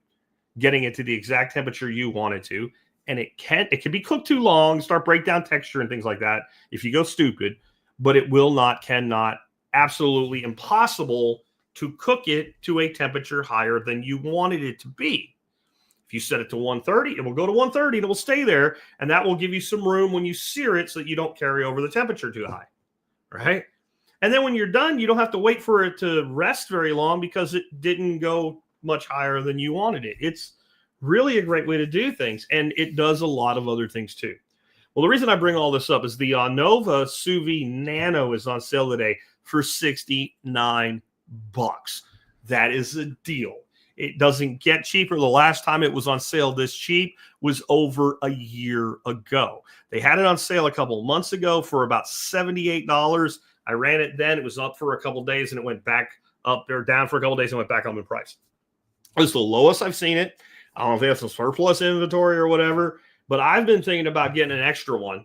getting it to the exact temperature you want it to. And it can be cooked too long, start break down texture and things like that if you go stupid, but it cannot, absolutely impossible to cook it to a temperature higher than you wanted it to be. If you set it to 130, it will go to 130 and it will stay there. And that will give you some room when you sear it so that you don't carry over the temperature too high, right? And then when you're done, you don't have to wait for it to rest very long because it didn't go much higher than you wanted it. It's really a great way to do things, and it does a lot of other things too. Well, the reason I bring all this up is the Nova Sous Vide Nano is on sale today for $69. That is a deal. It doesn't get cheaper. The last time it was on sale this cheap was over a year ago. They had it on sale a couple of months ago for about $78. I ran it then. It was up for a couple of days, and it went back up or down for a couple of days and went back up in price. It was the lowest I've seen it. I don't know if they have some surplus inventory or whatever, but I've been thinking about getting an extra one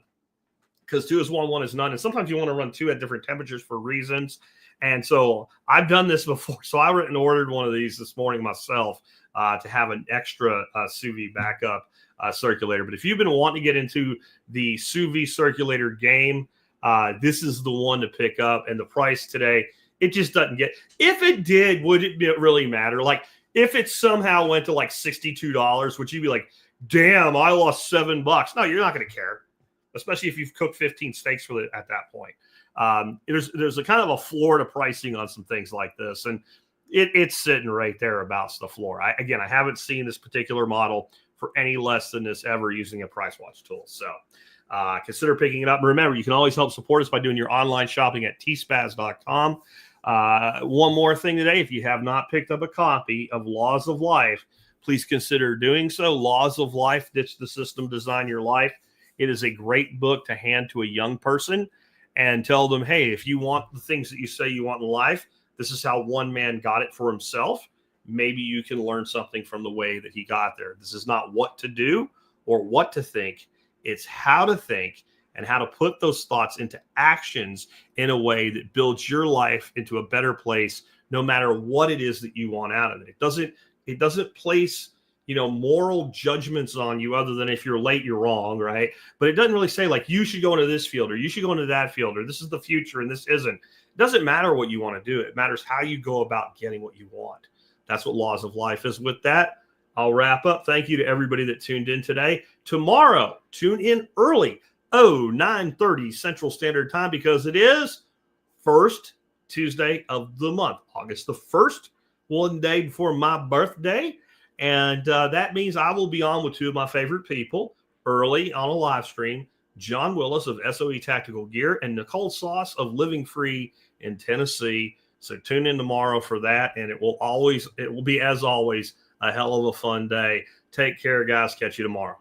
because 2 is 1, 1 is none. And sometimes you want to run 2 at different temperatures for reasons. And so I've done this before. So I went and ordered one of these this morning myself to have an extra sous vide backup circulator. But if you've been wanting to get into the sous vide circulator game, this is the one to pick up. And the price today, it just doesn't get. If it did, would it really matter? Like if it somehow went to like $62, would you be like, damn, I lost $7? No, you're not going to care, especially if you've cooked 15 steaks for it at that point. There's a kind of a floor to pricing on some things like this, and it's sitting right there about the floor. I haven't seen this particular model for any less than this ever using a price watch tool. So consider picking it up. And remember, you can always help support us by doing your online shopping at tspaz.com. One more thing today, if you have not picked up a copy of Laws of Life, please consider doing so. Laws of Life, Ditch the System, Design Your Life. It is a great book to hand to a young person and tell them, hey, if you want the things that you say you want in life, this is how one man got it for himself. Maybe you can learn something from the way that he got there. This is not what to do or what to think. It's how to think and how to put those thoughts into actions in a way that builds your life into a better place, no matter what it is that you want out of it. It doesn't place moral judgments on you other than if you're late, you're wrong, right? But it doesn't really say like you should go into this field or you should go into that field or this is the future and this isn't. It doesn't matter what you want to do. It matters how you go about getting what you want. That's what Laws of Life is. With that, I'll wrap up. Thank you to everybody that tuned in today. Tomorrow, tune in early, 9:30 Central Standard Time, because it is first Tuesday of the month, August the 1st, one day before my birthday. And that means I will be on with two of my favorite people early on a live stream, John Willis of SOE Tactical Gear and Nicole Sauce of Living Free in Tennessee. So tune in tomorrow for that. And it will be, as always, a hell of a fun day. Take care, guys. Catch you tomorrow.